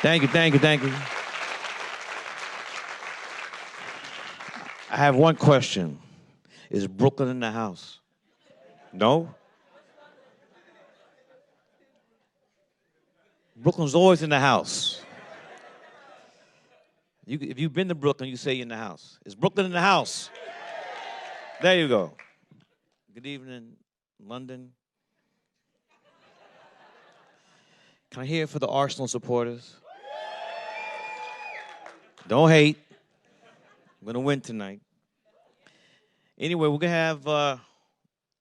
Thank you, thank you, thank you. I have one question. Is Brooklyn in the house? No? Brooklyn's always in the house. If you've been to Brooklyn, you say you're in the house. Is Brooklyn in the house? There you go. Good evening, London. Can I hear it for the Arsenal supporters? Don't hate. I'm gonna win tonight. Anyway, we're gonna have,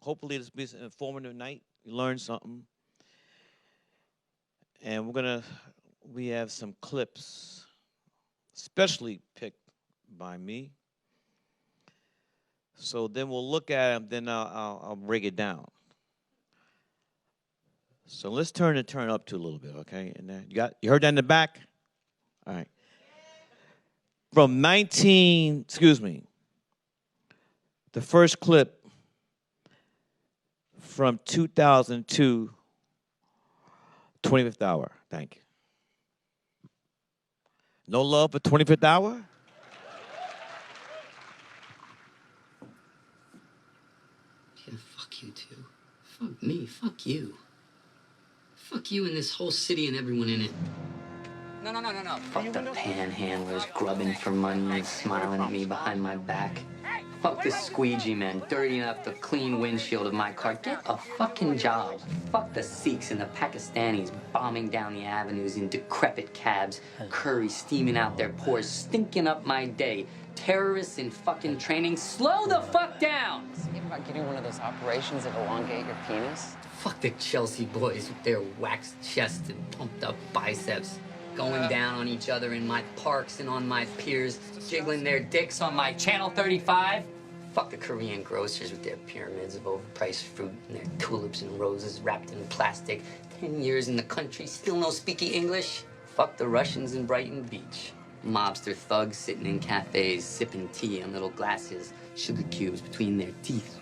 hopefully this will be an informative night. You learn something. And we have some clips, specially picked by me. So then we'll look at them, then I'll break it down. So let's turn up to a little bit, okay? And you heard that in the back? All right. From the first clip from 2002, 25th Hour. Thank you. No love for 25th Hour? Yeah, fuck you too. Fuck me, fuck you. Fuck you and this whole city and everyone in it. No. Fuck the panhandlers grubbing for money and smiling at me behind my back. Fuck the squeegee men dirtying up the clean windshield of my car. Get a fucking job. Fuck the Sikhs and the Pakistanis bombing down the avenues in decrepit cabs. Curry steaming out their pores, stinking up my day. Terrorists in fucking training. Slow the fuck down! Think about getting one of those operations that elongate your penis? Fuck the Chelsea boys with their waxed chests and pumped up biceps. Going down on each other in my parks and on my piers, jiggling their dicks on my Channel 35. Fuck the Korean grocers with their pyramids of overpriced fruit and their tulips and roses wrapped in plastic. 10 years in the country, still no speaky English. Fuck the Russians in Brighton Beach. Mobster thugs sitting in cafes, sipping tea in little glasses, sugar cubes between their teeth.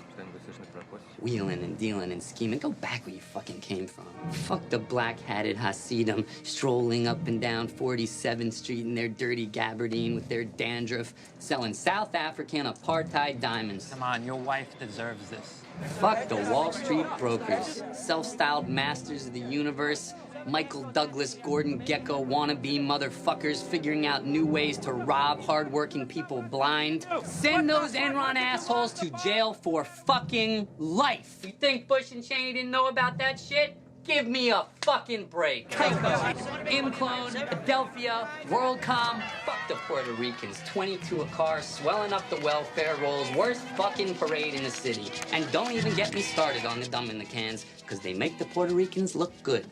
Wheeling and dealing and scheming. Go back where you fucking came from. Fuck the black-hatted Hasidim strolling up and down 47th Street in their dirty gabardine with their dandruff, selling South African apartheid diamonds. Come on, your wife deserves this. Fuck the Wall Street brokers, self-styled masters of the universe, Michael Douglas, Gordon Gekko wannabe motherfuckers figuring out new ways to rob hardworking people blind. Send those Enron assholes to jail for fucking life. You think Bush and Cheney didn't know about that shit? Give me a fucking break. Tyco, Imclone, Adelphia, WorldCom, fuck the Puerto Ricans. 22 a car, swelling up the welfare rolls, worst fucking parade in the city. And don't even get me started on the dumb in the cans, because they make the Puerto Ricans look good.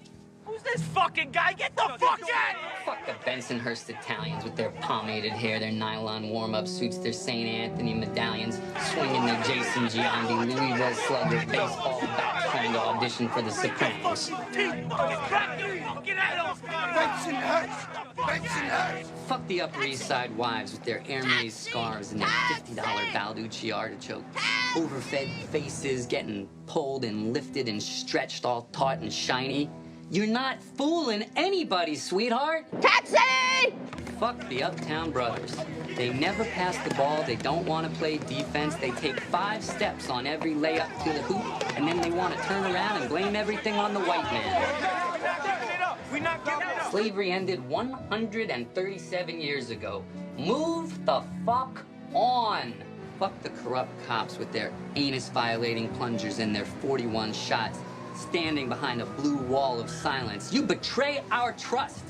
Who's this fucking guy? Get the fuck out! Fuck the Bensonhurst Italians with their pomaded hair, their nylon warm-up suits, their St. Anthony medallions, swinging their Jason Giambi, Louisville Slugger, baseball bat trying to audition for the Sopranos. Fuck the Upper East Side wives with their Hermes scarves and their $50 Balducci artichoke. Overfed faces getting pulled and lifted and stretched all taut and shiny. You're not fooling anybody, sweetheart. Taxi! Fuck the Uptown Brothers. They never pass the ball. They don't want to play defense. They take 5 steps on every layup to the hoop, and then they want to turn around and blame everything on the white man. Slavery ended 137 years ago. Move the fuck on. Fuck the corrupt cops with their anus-violating plungers and their 41 shots. Standing behind a blue wall of silence. You betray our trust.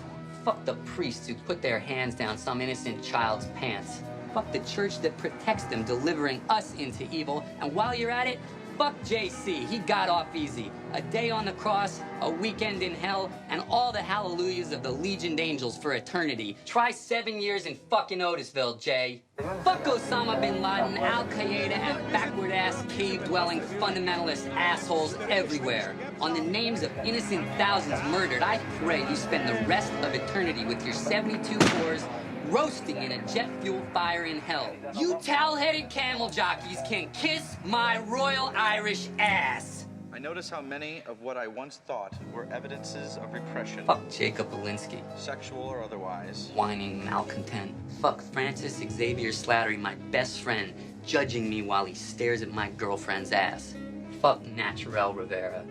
Fuck the priests who put their hands down some innocent child's pants. Fuck the church that protects them, delivering us into evil. And while you're at it, fuck JC. He got off easy. A day on the cross, a weekend in hell, and all the hallelujahs of the legioned angels for eternity. Try 7 years in fucking Otisville, Jay. Fuck Osama bin Laden, Al-Qaeda, and backward-ass cave-dwelling fundamentalist assholes everywhere. On the names of innocent thousands murdered, I pray you spend the rest of eternity with your 72 whores roasting in a jet fuel fire in hell. You towel-headed camel jockeys can kiss my royal Irish ass. I notice how many of what I once thought were evidences of repression, Fuck Jacob Alinsky. sexual or otherwise, Whining malcontent. Fuck Francis Xavier Slattery, my best friend, judging me while he stares at my girlfriend's ass. Fuck Naturel Rivera.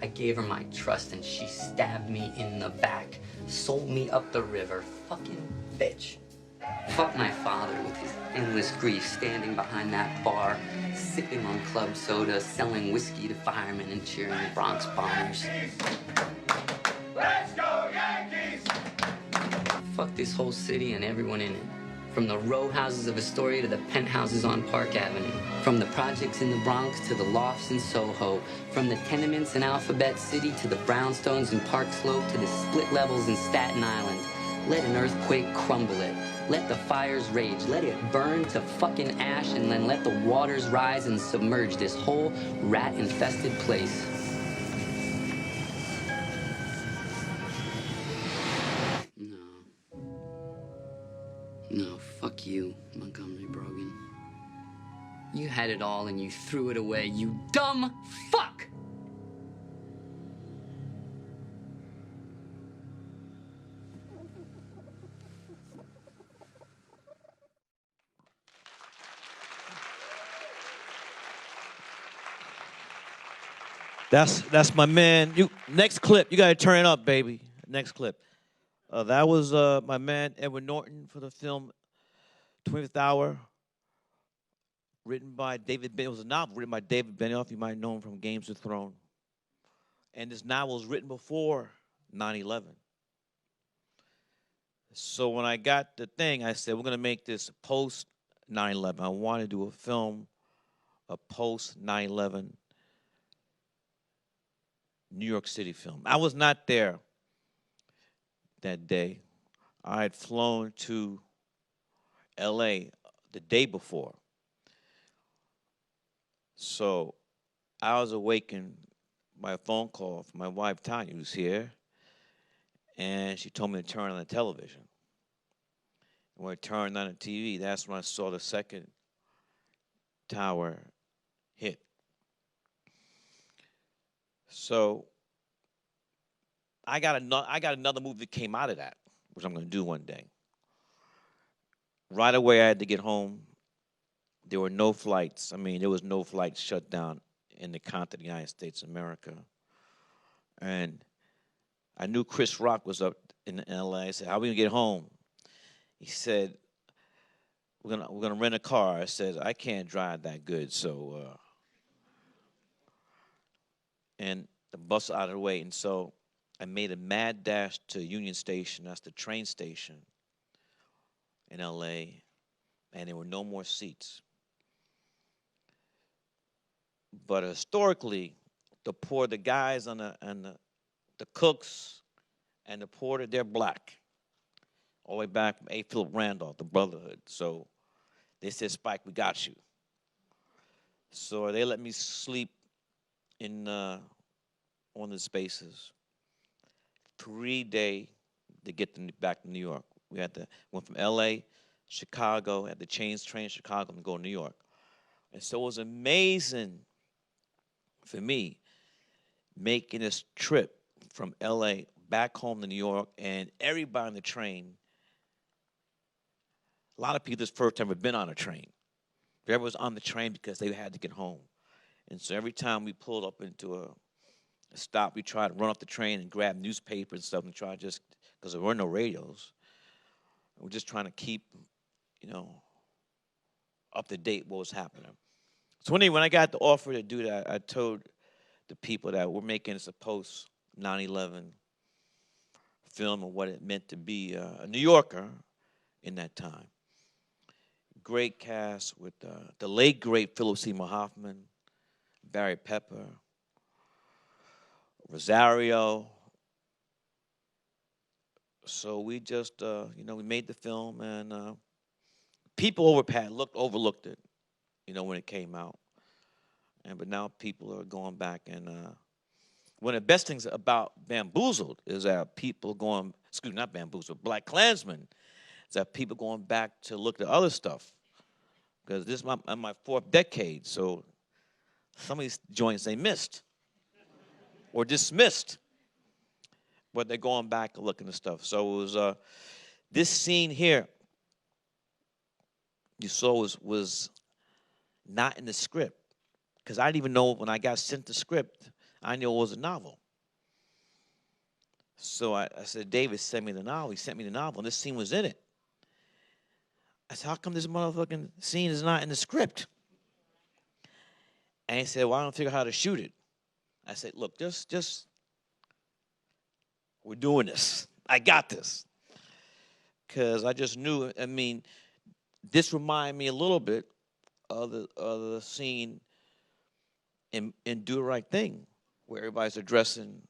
I gave her my trust and she stabbed me in the back, sold me up the river. Fucking bitch. Fuck my father with his endless grief, standing behind that bar, sipping on club soda, selling whiskey to firemen and cheering Bronx bombers. Let's go, Yankees! Fuck this whole city and everyone in it. From the row houses of Astoria to the penthouses on Park Avenue. From the projects in the Bronx to the lofts in Soho. From the tenements in Alphabet City to the brownstones in Park Slope to the split levels in Staten Island. Let an earthquake crumble it. Let the fires rage. Let it burn to fucking ash, and then let the waters rise and submerge this whole rat-infested place. No, fuck you, Montgomery Brogan. You had it all and you threw it away, you dumb fuck! That's my man. You next clip. You gotta turn it up, baby. Next clip. That was my man Edward Norton for the film 25th Hour, written by David Benioff. It was a novel written by David Benioff. You might know him from Games of Thrones. And this novel was written before 9/11. So when I got the thing, I said, we're going to make this post 9/11. I want to do a film, a post 9/11 New York City film. I was not there that day. I had flown to LA the day before. So I was awakened by a phone call from my wife, Tanya, who's here, and she told me to turn on the television. And when I turned on the TV, that's when I saw the second tower hit. So I got another movie that came out of that, which I'm going to do one day. Right away, I had to get home. There were no flights. I mean, there was no flights shut down in the continent of the United States of America. And I knew Chris Rock was up in LA. I said, how are we going to get home? He said, we're gonna rent a car. I said, I can't drive that good, so and the bus out of the way. And so I made a mad dash to Union Station. That's the train station in LA, and there were no more seats. But historically, the guys on the cooks and the porter, they're black. All the way back from A. Philip Randolph, the Brotherhood. So they said, Spike, we got you. So they let me sleep in on the spaces. 3 days to get back to New York. We went from L.A., Chicago, had to change train to Chicago and go to New York. And so it was amazing for me making this trip from L.A. back home to New York, and everybody on the train. A lot of people this first time have been on a train. Everyone was on the train because they had to get home. And so every time we pulled up into a stop, we tried to run off the train and grab newspapers and stuff and try just, because there were no radios. We're just trying to keep, up to date what was happening. So anyway, when I got the offer to do that, I told the people that we're making this a post 9/11 film of what it meant to be a New Yorker in that time. Great cast with the late, great Philip Seymour Hoffman, Barry Pepper, Rosario. So we just, we made the film, and people overlooked it, when it came out. But now people are going back, and one of the best things about Bamboozled is that not Bamboozled, BlacKkKlansman, is that people going back to look at other stuff. Because this is my fourth decade, so some of these joints they missed. or dismissed. But they're going back and looking at stuff. So it was this scene here you saw was not in the script. Because I didn't even know when I got sent the script, I knew it was a novel. So I said, David sent me the novel. He sent me the novel, and this scene was in it. I said, how come this motherfucking scene is not in the script? And he said, well, I don't figure out how to shoot it. I said, look, just, we're doing this. I got this. Because I just knew, I mean, this reminded me a little bit of the scene in Do the Right Thing, where everybody's addressing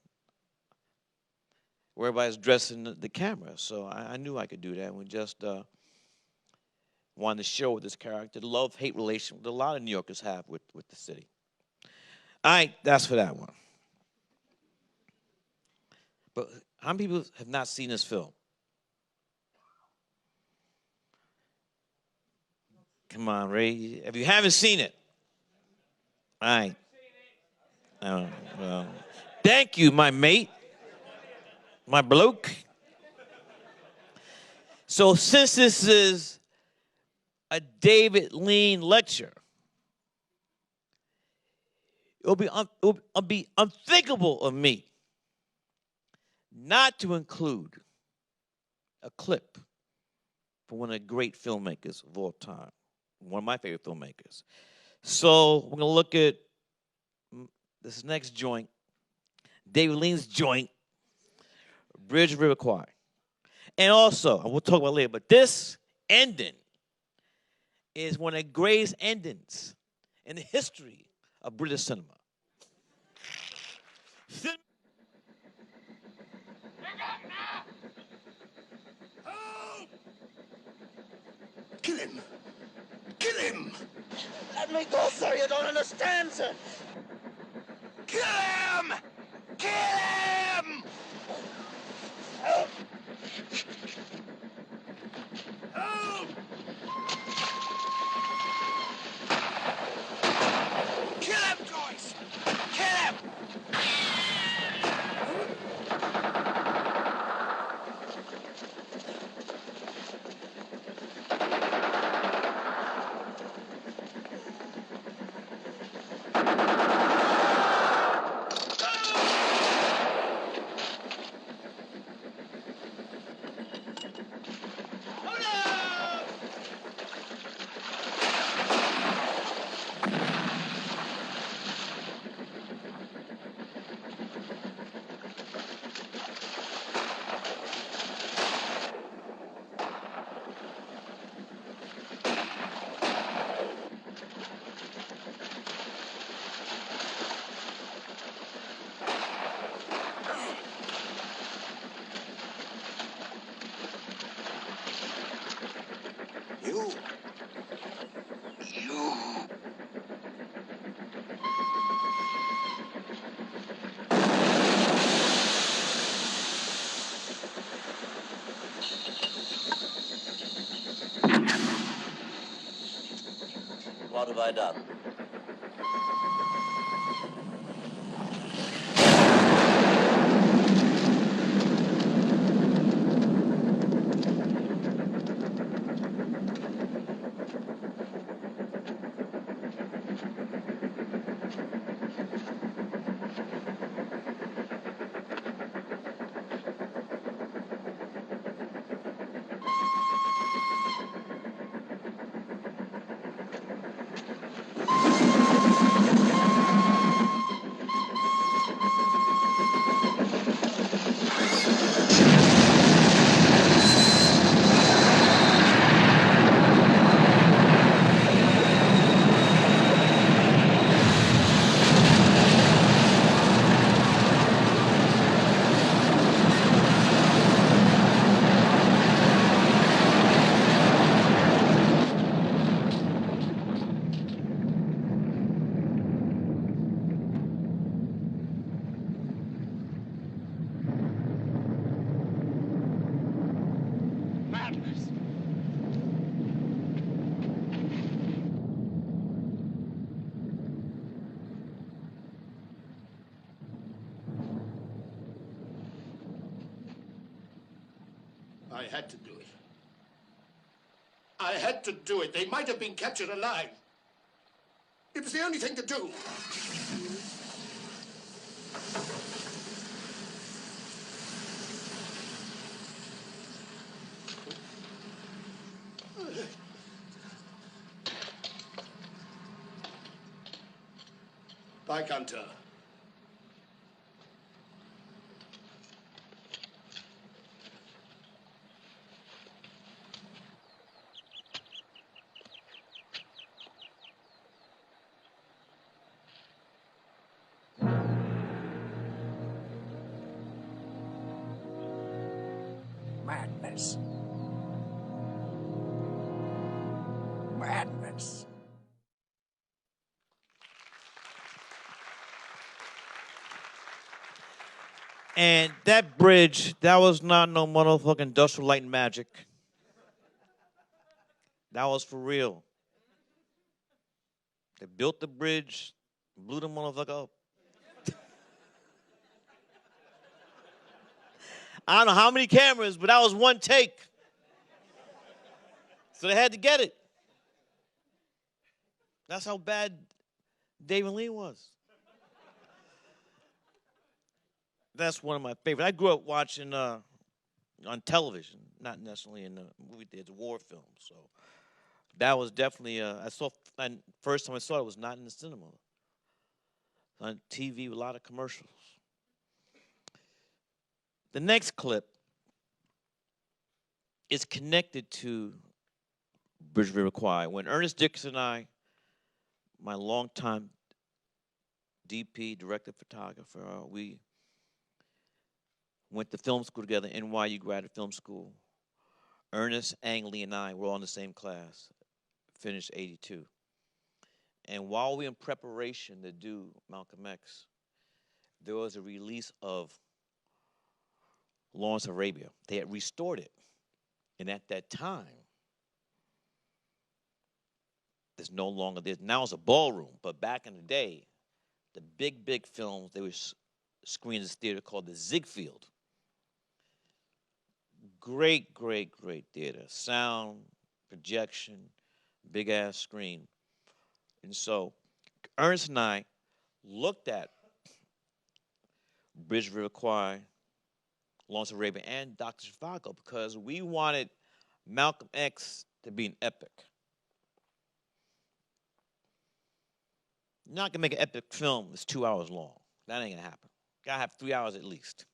the camera. So I knew I could do that. We just wanted to show this character, the love-hate relation that a lot of New Yorkers have with the city. All right, that's for that one. But how many people have not seen this film? Come on, Ray. If you haven't seen it, all right. Well, thank you, my mate, my bloke. So since this is a David Lean lecture, it'll be unthinkable of me not to include a clip from one of the great filmmakers of all time, one of my favorite filmmakers. So we're going to look at this next joint, David Lean's joint, Bridge of River Kwai. And also, and we'll talk about it later, but this ending is one of the greatest endings in the history of British cinema. Kill him! Kill him! Let me go, sir. You don't understand, sir. Kill him! Kill him! Help! Help! Kill him, Joyce! Kill him! What have I done? I had to do it. I had to do it. They might have been captured alive. It was the only thing to do. Bye, Gunter. Madness. Madness. And that bridge, that was not no motherfucking industrial light and magic. That was for real. They built the bridge, blew the motherfucker up. I don't know how many cameras, but that was one take. So they had to get it. That's how bad David Lee was. That's one of my favorites. I grew up watching on television, not necessarily in the movie theater, war films. So that was definitely, and first time I saw it was not in the cinema. On TV with a lot of commercials. The next clip is connected to Bridge River Kwai. When Ernest Dickerson and I, my longtime DP, director, photographer, we went to film school together, NYU Graduate Film School. Ernest, Ang Lee, and I were all in the same class, finished 82. And while we were in preparation to do Malcolm X, there was a release of Lawrence of Arabia. They had restored it. And at that time, there's no longer, now it's a ballroom, but back in the day, the big films, they were screened in this theater called the Ziegfeld. Great theater. Sound, projection, big ass screen. And so Ernest and I looked at Bridge River Kwai, Lawrence of Arabia, and Dr. Zhivago because we wanted Malcolm X to be an epic. You're not gonna make an epic film that's 2 hours long. That ain't gonna happen. Gotta have 3 hours at least,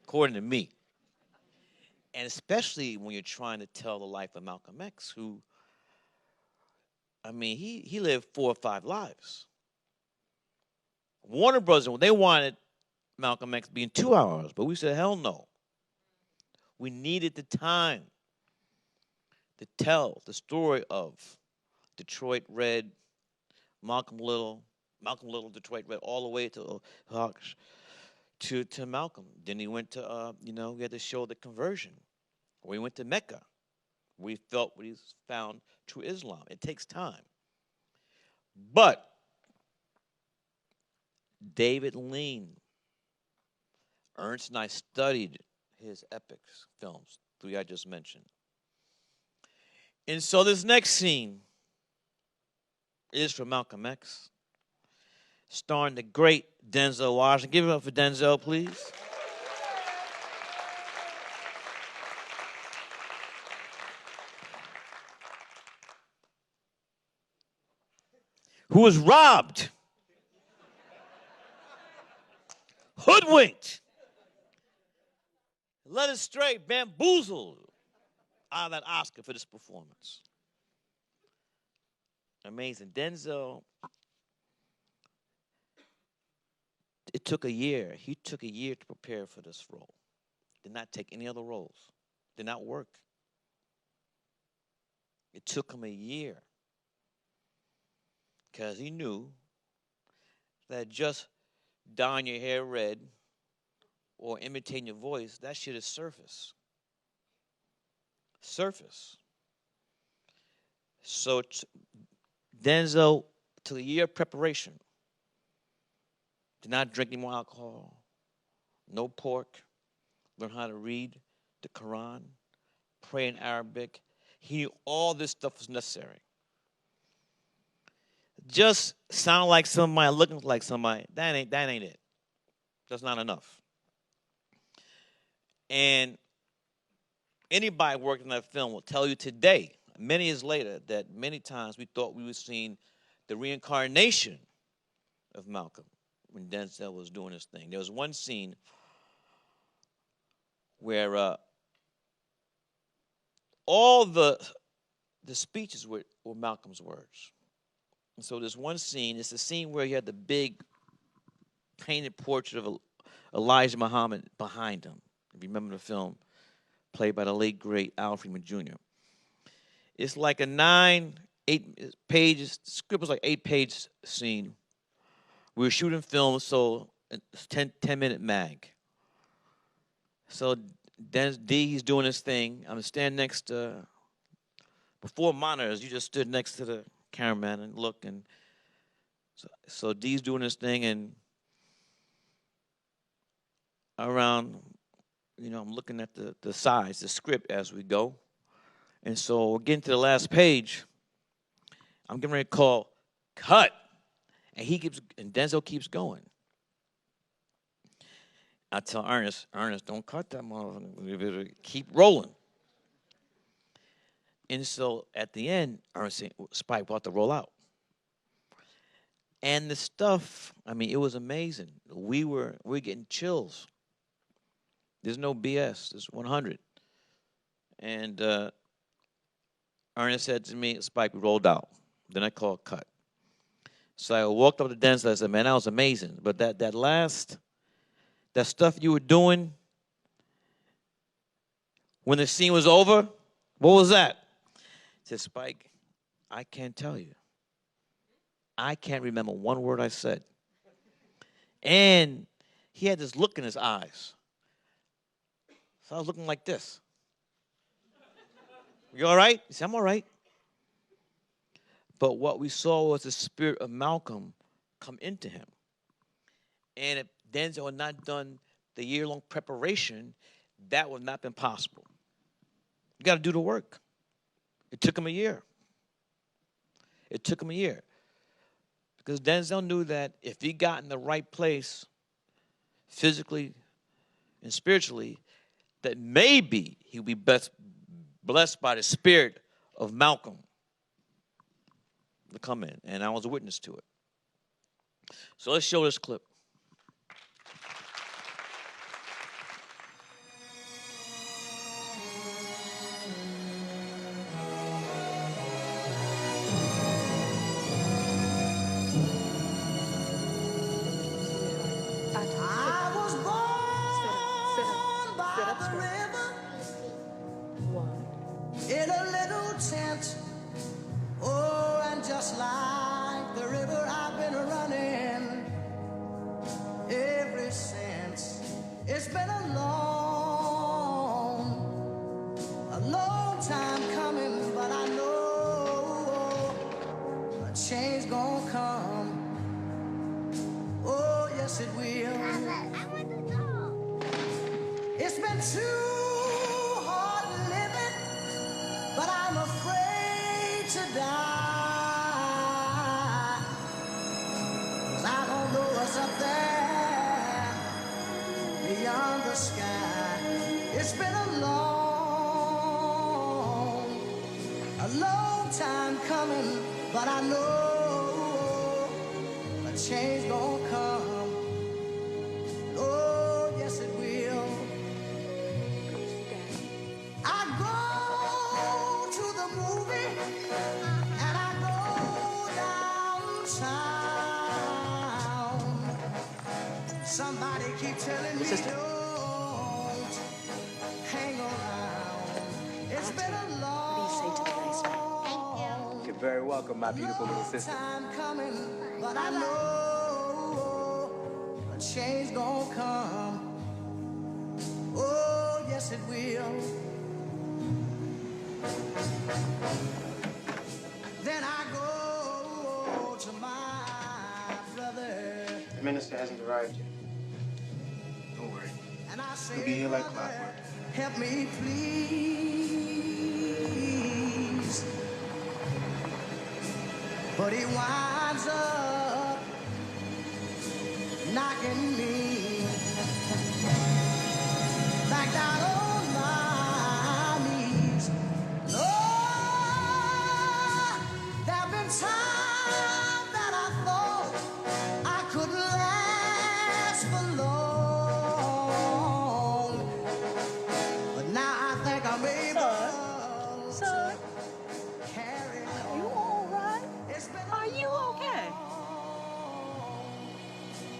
according to me. And especially when you're trying to tell the life of Malcolm X, who, I mean, he lived 4 or 5 lives. Warner Brothers, they wanted Malcolm X being 2 hours, but we said, hell no. We needed the time to tell the story of Detroit Red, Malcolm Little, Detroit Red, all the way to Malcolm. Then he went to, we had to show the conversion. We went to Mecca. We felt we found true Islam. It takes time. But David Lean, Ernst and I studied his epics films, 3 I just mentioned. And so this next scene is from Malcolm X, starring the great Denzel Washington. Give it up for Denzel, please. Who was robbed, hoodwinked, led astray, bamboozled out of that Oscar for this performance. Amazing. Denzel, it took a year. He took a year to prepare for this role. Did not take any other roles. Did not work. It took him a year because he knew that just dyeing your hair red or imitating your voice, that shit is surface. Surface. So Denzel took a year of preparation. Did not drink any more alcohol, no pork, learn how to read the Quran, pray in Arabic. He knew all this stuff was necessary. Just sound like somebody, looking like somebody, that ain't it. That's not enough. And anybody working on that film will tell you today, many years later, that many times we thought we were seeing the reincarnation of Malcolm when Denzel was doing his thing. There was one scene where all the speeches were Malcolm's words. And so there's one scene, it's the scene where he had the big painted portrait of Elijah Muhammad behind him. If you remember the film, played by the late, great Al Freeman Jr. It's like a 8 pages, the script was like 8-page scene. We were shooting film, so it's 10-minute mag. So he's doing his thing. I'm standing next to, before monitors, you just stood next to the cameraman and look, and so D's doing his thing, and around, I'm looking at the size, the script as we go. And so we're getting to the last page. I'm getting ready to call cut. And Denzel keeps going. I tell Ernest, don't cut that motherfucker. Keep rolling. And so at the end, Ernest said, Spike, we'll have to roll out. And the stuff, it was amazing. We're getting chills. There's no BS. There's 100. And Ernest said to me, Spike, we rolled out. Then I called cut. So I walked up to Denzel. I said, man, that was amazing. But that stuff you were doing when the scene was over, what was that? I said, Spike, I can't tell you. I can't remember one word I said. And he had this look in his eyes. So I was looking like this. You all right? He said, I'm all right. But what we saw was the spirit of Malcolm come into him. And if Denzel had not done the year-long preparation, that would not have been possible. You got to do the work. It took him a year. Because Denzel knew that if he got in the right place, physically and spiritually, that maybe he would be blessed by the spirit of Malcolm to come in. And I was a witness to it. So let's show this clip. I was born by the river in a little tent. Oh, and just like the river, I've been running ever since. It's been a long time coming, but I know a change gonna come. Oh, yes, it will. It's been too hard living, but I'm afraid to die. 'Cause I don't know what's up there beyond the sky. It's been a long time coming, but I know a change gonna come. Oh, yes, it will. I go to the movie and I go downtown. Somebody keep telling me don't hang around. It's been a long You're very welcome, my beautiful little sister. time coming, but I know a change gonna come. Oh, yes, it will. Then I go to my brother. The minister hasn't arrived yet. Don't worry. And I say, He'll be here like clockwork. help me please. but he winds up knocking me back down on my knees. Lord, there've been times that I thought I couldn't last for long, but now I think I'm able to carry on. You all right? It's been Are you okay?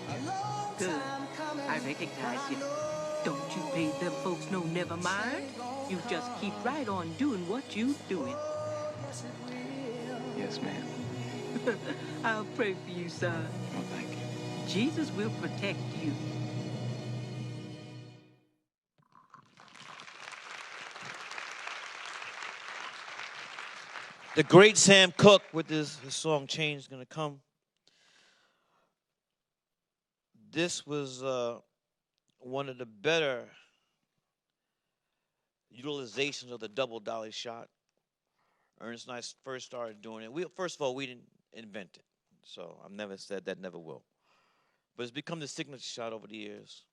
a long Good. time coming. I recognize but you. I know Don't you pay them folks no never mind. You just keep right on doing what you doing. Yes, ma'am. I'll pray for you, son. Oh, thank you. Jesus will protect you. The great Sam Cooke with his song Change is going to come. This was one of the better utilizations of the double dolly shot. Ernest and I first started doing it. First of all, we didn't invent it. So I've never said that, never will. But it's become the signature shot over the years.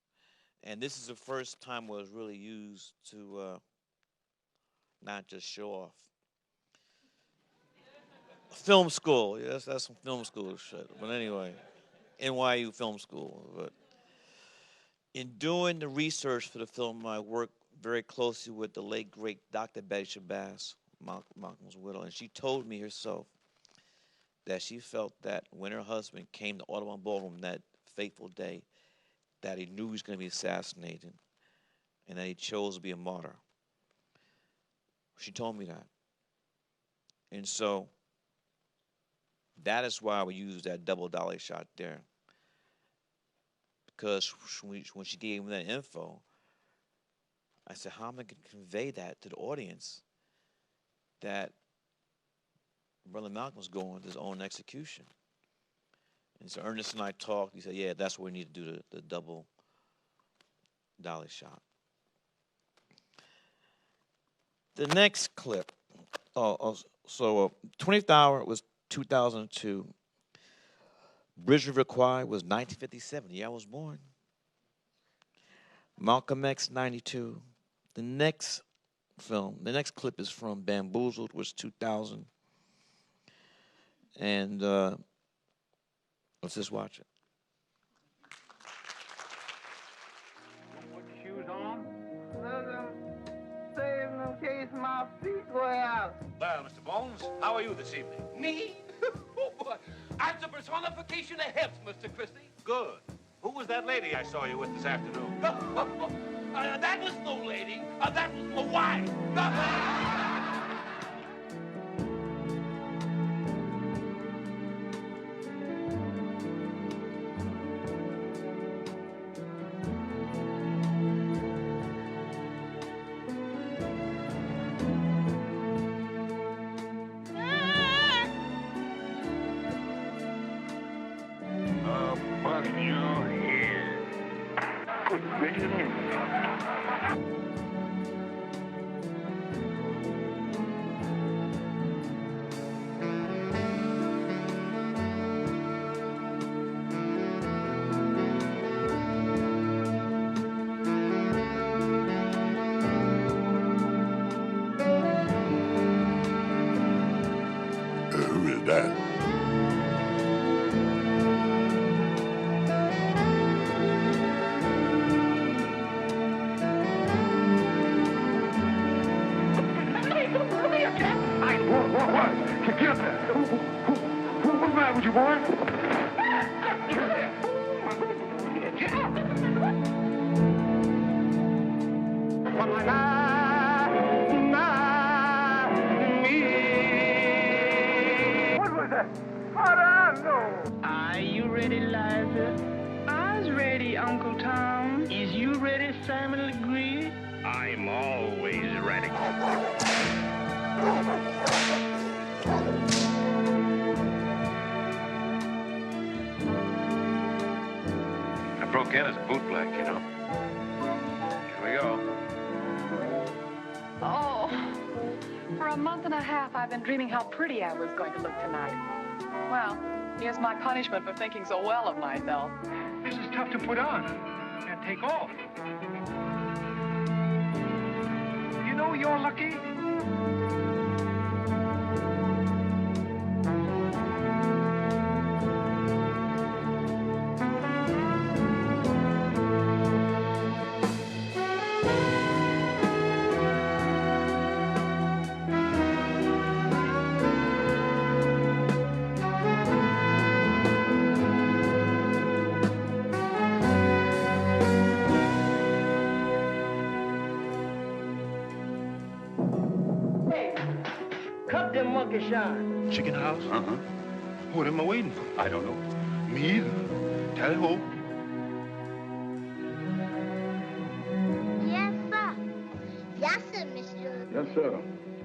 And this is the first time it was really used to not just show off. Film school, yes, that's some film school shit. But anyway, NYU Film School. But in doing the research for the film, I worked very closely with the late, great Dr. Betty Shabazz, Malcolm's widow, and she told me herself that she felt that when her husband came to Audubon Ballroom that fateful day, that he knew he was going to be assassinated and that he chose to be a martyr. She told me that. And so that is why we use that double dolly shot there. Because when she gave me that info, I said, how am I going to convey that to the audience that Brother Malcolm was going to his own execution? And so Ernest and I talked. He said, yeah, that's where we need to do the double dolly shot. The next clip, 20th Hour was 2002. Bridge River Choir was 1957, the year I was born. Malcolm X, 92. The next clip is from Bamboozled, was 2000. And let's just watch it. Put your shoes on. Save in case my feet wear out. Well, Mr. Bones, how are you this evening? Me? Oh, boy. I'm the personification of health, Mr. Christie. Good. Who was that lady I saw you with this afternoon? That was no lady. That was my wife. Who is that? What? Get up there. What's the matter with you, boy? What was that? How do I know? Are you ready, Liza? I's ready, Uncle Tom. Is you ready, Simon Legree? I'm always ready. I broke in as a bootblack, you know. Here we go. Oh, for a month and a half, I've been dreaming how pretty I was going to look tonight. Well, here's my punishment for thinking so well of myself. This is tough to put on. Can't take off. You know you're lucky? Cut them monkey shine. Chicken house? Uh-huh. What am I waiting for? I don't know. Me either. Tally ho. Yes, sir. Yes, sir, Mr. Yes, sir.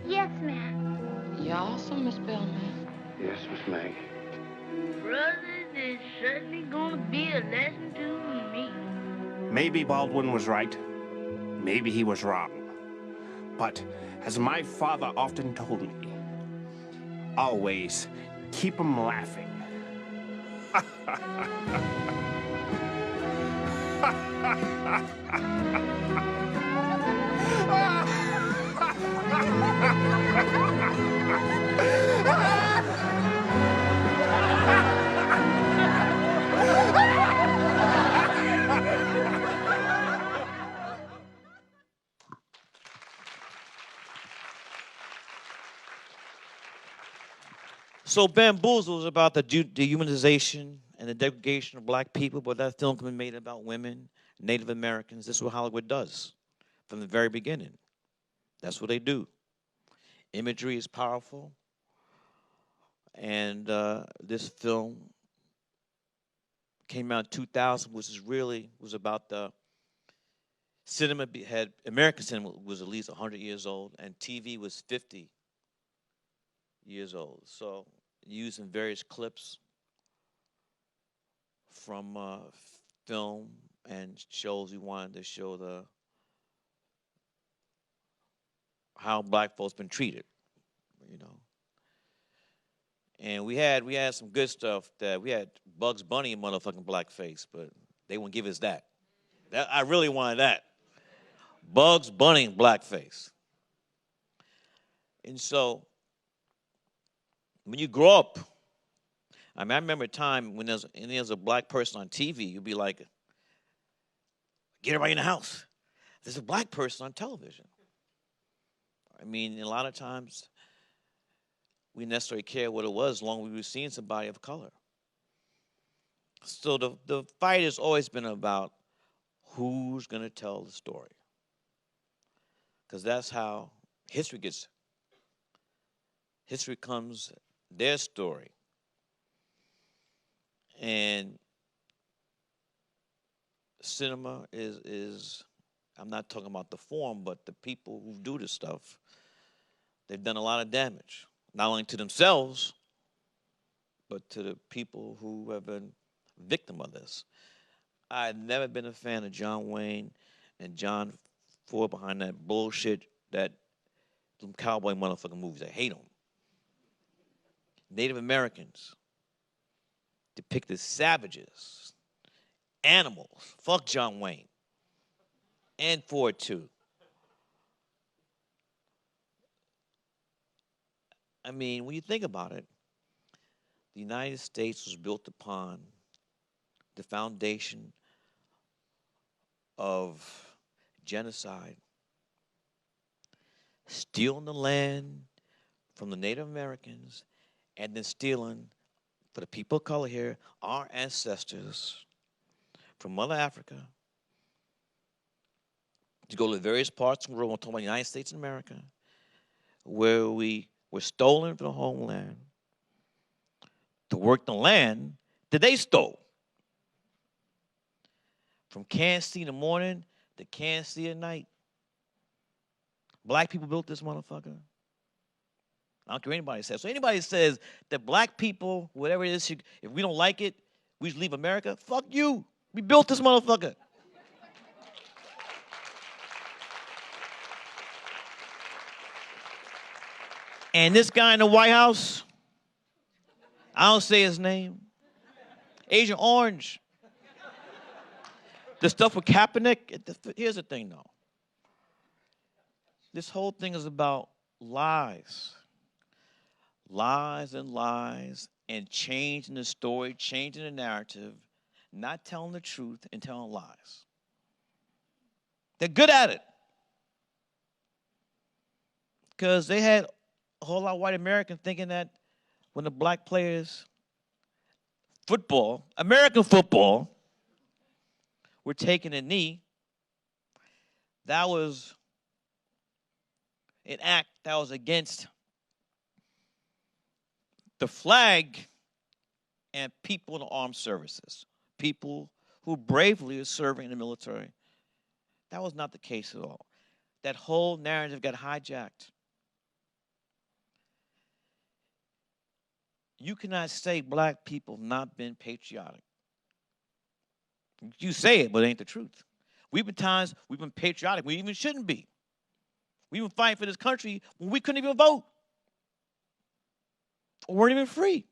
Yes, ma'am. Yes, sir, Miss Bellman. Yes, Miss Maggie. Brothers, it's certainly gonna be a lesson to me. Maybe Baldwin was right. Maybe he was wrong. But, as my father often told me, always keep 'em laughing. So Bamboozle is about the dehumanization and the degradation of black people, but that film can be made about women, Native Americans. This is what Hollywood does from the very beginning. That's what they do. Imagery is powerful, and this film came out in 2000, which was about the cinema. American cinema was at least 100 years old, and TV was 50 years old. So using various clips from film and shows, we wanted to show how black folks been treated, you know. And we had some good stuff. That we had Bugs Bunny in motherfucking blackface, but they wouldn't give us that. I really wanted that. Bugs Bunny in blackface. And so when you grow up, I remember a time when there's a black person on TV, you'd be like, get everybody in the house. There's a black person on television. I mean, a lot of times we didn't necessarily care what it was as long as we were seeing somebody of color. So the fight has always been about who's going to tell the story. Because that's how history comes their story. And cinema is I'm not talking about the form, but the people who do this stuff, they've done a lot of damage, not only to themselves, but to the people who have been victim of this. I've never been a fan of John Wayne and John Ford behind that bullshit, them cowboy motherfucking movies. I hate them. Native Americans depicted savages, animals. Fuck John Wayne. And Ford too. I mean, when you think about it, the United States was built upon the foundation of genocide, stealing the land from the Native Americans, and then stealing, for the people of color here, our ancestors from Mother Africa to go to various parts of the world. We're talking about the United States and America, where we were stolen from the homeland to work the land that they stole. From Kansas City in the morning to Kansas City at night. Black people built this motherfucker. I don't care what anybody says. So anybody says that black people, whatever it is, if we don't like it, we should leave America, fuck you. We built this motherfucker. And this guy in the White House, I don't say his name. Agent Orange. The stuff with Kaepernick, here's the thing, though. This whole thing is about lies. Lies and lies and changing the story, changing the narrative, not telling the truth and telling lies. They're good at it. Because they had a whole lot of white Americans thinking that when the black players, football, American football, were taking a knee, that was an act that was against the flag and people in the armed services, people who bravely are serving in the military. That was not the case at all. That whole narrative got hijacked. You cannot say black people have not been patriotic. You say it, but it ain't the truth. We've been patriotic. We even shouldn't be. We even fighting for this country when we couldn't even vote. Or weren't even free.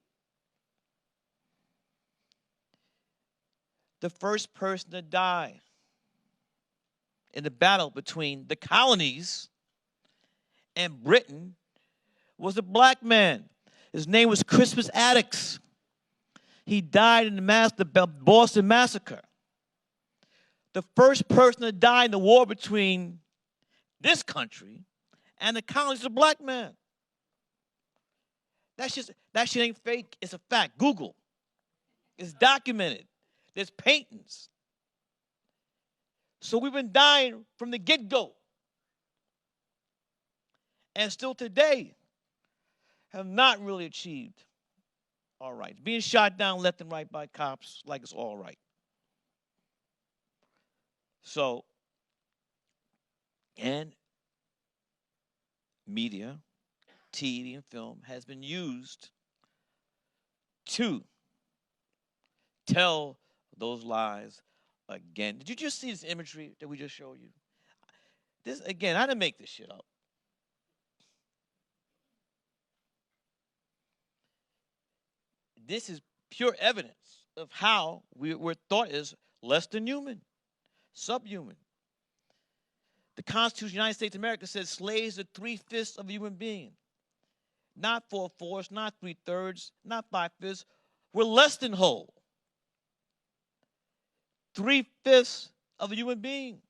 The first person to die in the battle between the colonies and Britain was a black man. His name was Crispus Attucks. He died in the Boston Massacre. The first person to die in the war between this country and the colonies was a black man. That shit ain't fake. It's a fact. Google. It's documented. There's paintings. So we've been dying from the get-go. And still today have not really achieved all right. Being shot down left and right by cops like it's all right. So, and media, TV and film has been used to tell those lies again. Did you just see this imagery that we just showed you? This, again, I didn't make this shit up. This is pure evidence of how we're thought is less than human, subhuman. The Constitution of the United States of America says slaves are 3/5 of a human being. Not 4/4, not 3/3, not 5/5. We're less than whole. 3/5 of a human being.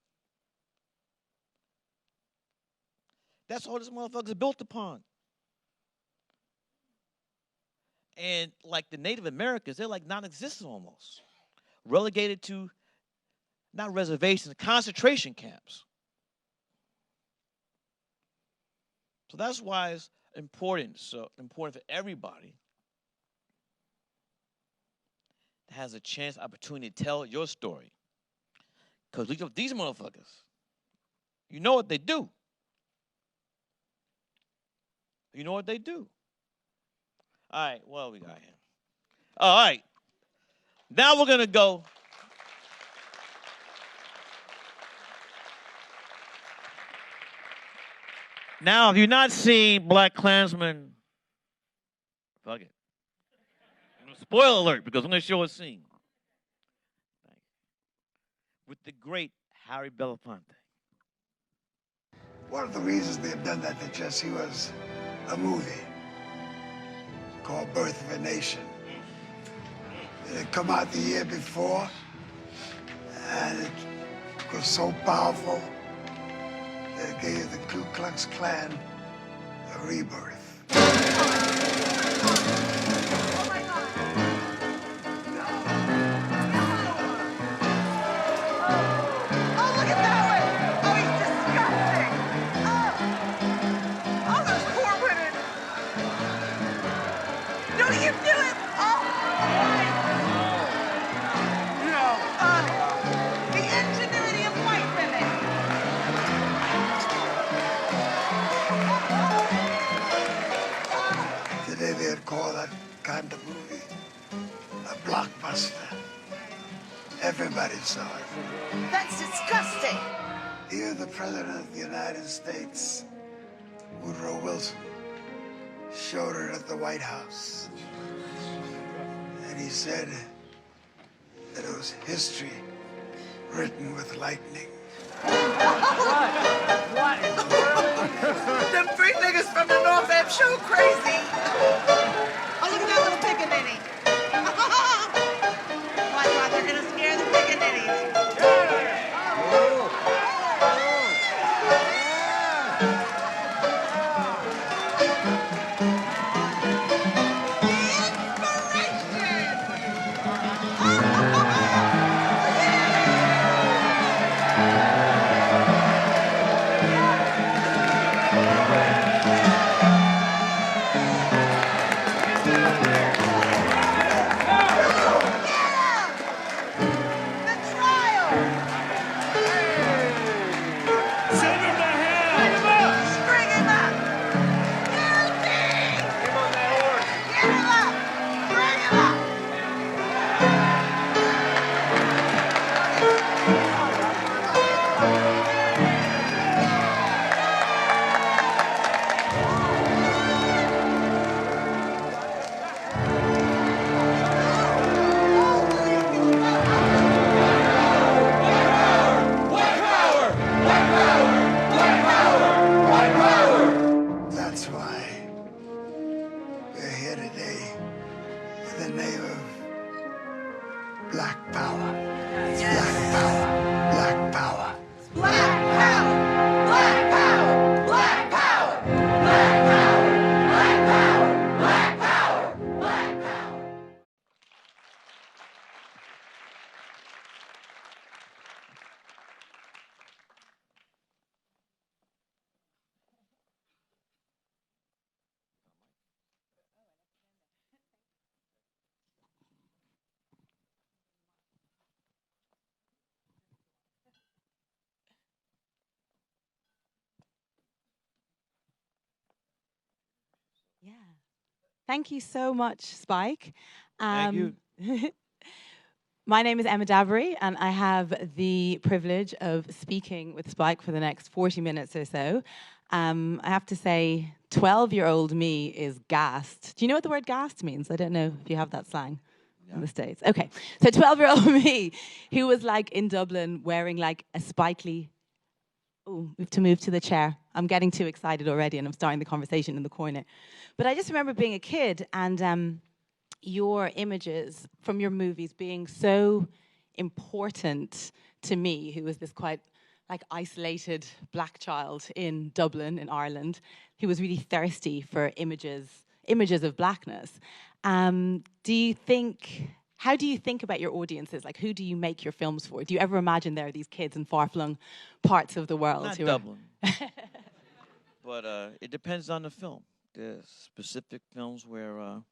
That's all this motherfucker is built upon. And like the Native Americans, they're like non-existent almost. Relegated to, not reservations, concentration camps. So that's why it's important for everybody that has a chance, opportunity to tell your story. Because these motherfuckers, you know what they do. You know what they do. All right, what we got here? All right. Now we're going to go. Now, if you've not seen BlacKkLansman, fuck it. Spoiler alert, because I'm going to show a scene. With the great Harry Belafonte. One of the reasons they've done that to Jesse was a movie called Birth of a Nation. It had come out the year before, and it was so powerful that it gave the Ku Klux Klan a rebirth. Call that kind of movie a blockbuster. Everybody saw it. That's disgusting. Even the President of the United States, Woodrow Wilson, showed it at the White House. And he said that it was history written with lightning. What in the world? Them three niggas from the North End show crazy. Oh, look at that little pickaninny. What, they're gonna scare the pickaninnies. That's why we're here today in the name of Black Power. It's Black Power. Black Power. Black power! Black power! Black power! Black power! Black power! Black power! Black power! Yeah. Thank you so much, Spike. Thank you. My name is Emma Dabbery, and I have the privilege of speaking with Spike for the next 40 minutes or so. I have to say, 12-year-old me is gassed. Do you know what the word gassed means? I don't know if you have that slang in the States. Okay, so 12-year-old me, who was like in Dublin wearing like a Spike Lee. Oh, we have to move to the chair. I'm getting too excited already, and I'm starting the conversation in the corner. But I just remember being a kid and your images from your movies being so important to me, who was this quite like isolated black child in Dublin, in Ireland, who was really thirsty for images of blackness. How do you think about your audiences? Like, who do you make your films for? Do you ever imagine there are these kids in far-flung parts of the world? Not Dublin. But it depends on the film. There's specific films where,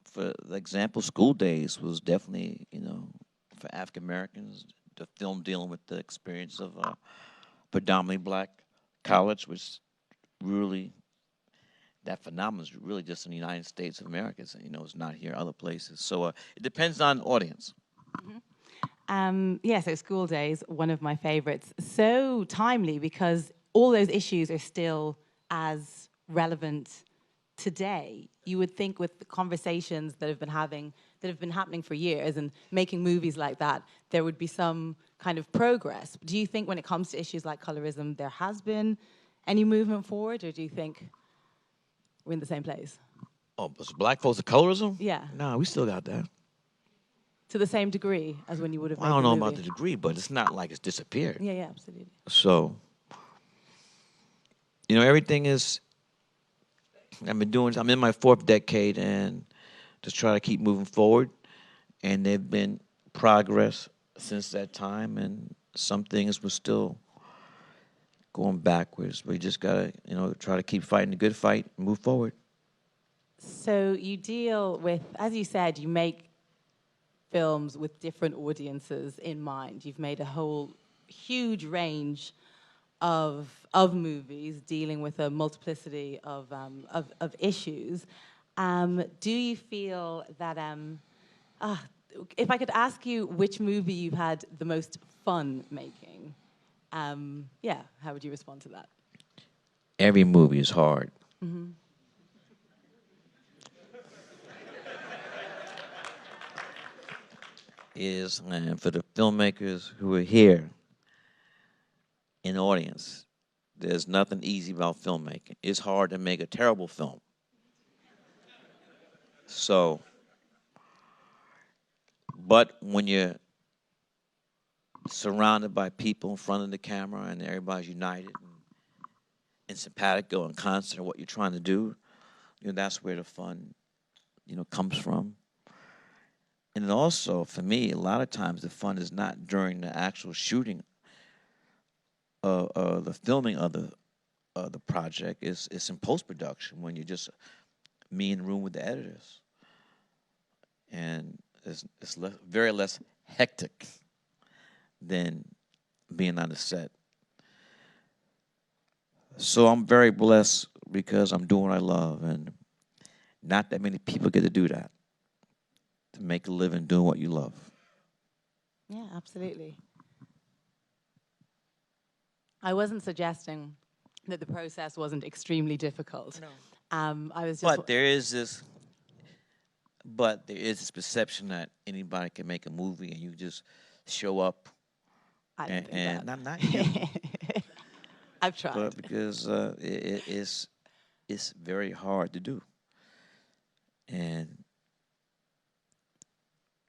for example, School Days was definitely, for African Americans, the film dealing with the experience of a predominantly black college was really, that phenomenon is really just in the United States of America. It's not here other places. So it depends on the audience. So School Days, one of my favorites. So timely because all those issues are still as relevant today. You would think with the conversations that have been happening for years and making movies like that, there would be some kind of progress. Do you think when it comes to issues like colorism, there has been any movement forward, or do you think we're in the same place? Oh, but black folks of colorism? Yeah. No, we still got that. To the same degree as when you would have made I don't the know movie. about the degree, but it's not like it's disappeared. Yeah, absolutely. So, everything is, I'm in my 4th decade and just try to keep moving forward. And there've been progress since that time, and some things were still going backwards. We just gotta, try to keep fighting the good fight and move forward. So you deal with, as you said, you make films with different audiences in mind. You've made a whole huge range of movies dealing with a multiplicity of issues. Do you feel that, if I could ask you which movie you've had the most fun making, how would you respond to that? Every movie is hard. Mm-hmm. is, and for the filmmakers who are here in the audience, there's nothing easy about filmmaking. It's hard to make a terrible film. So, but when you're surrounded by people in front of the camera and everybody's united and simpatico and constant of what you're trying to do, that's where the fun, comes from. And then also, for me, a lot of times the fun is not during the actual shooting, the filming of the project. It's in post-production when you're just me in the room with the editors. And it's very less hectic than being on the set. So I'm very blessed because I'm doing what I love, and not that many people get to do that, to make a living doing what you love. Yeah, absolutely. I wasn't suggesting that the process wasn't extremely difficult. No. I was just. But there is this perception that anybody can make a movie and you just show up. I don't think and that. not you. I've tried. But because it's very hard to do. And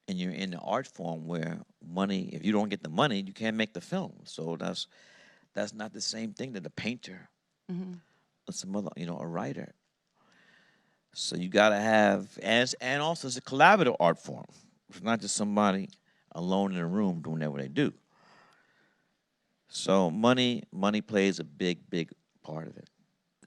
you're in the art form where money, if you don't get the money, you can't make the film. So that's not the same thing that a painter or some other, a writer. So you got to have, and also it's a collaborative art form. It's not just somebody alone in a room doing whatever they do. So money plays a big part of it.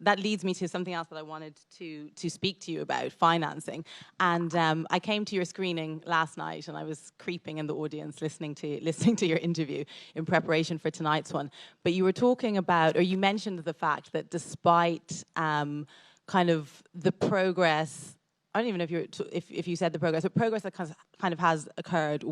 That leads me to something else that I wanted to speak to you about, financing. And I came to your screening last night, and I was creeping in the audience listening to your interview in preparation for tonight's one. But you were talking about, or you mentioned the fact that despite kind of the progress, I don't even know if you said the progress, but progress that kind of has occurred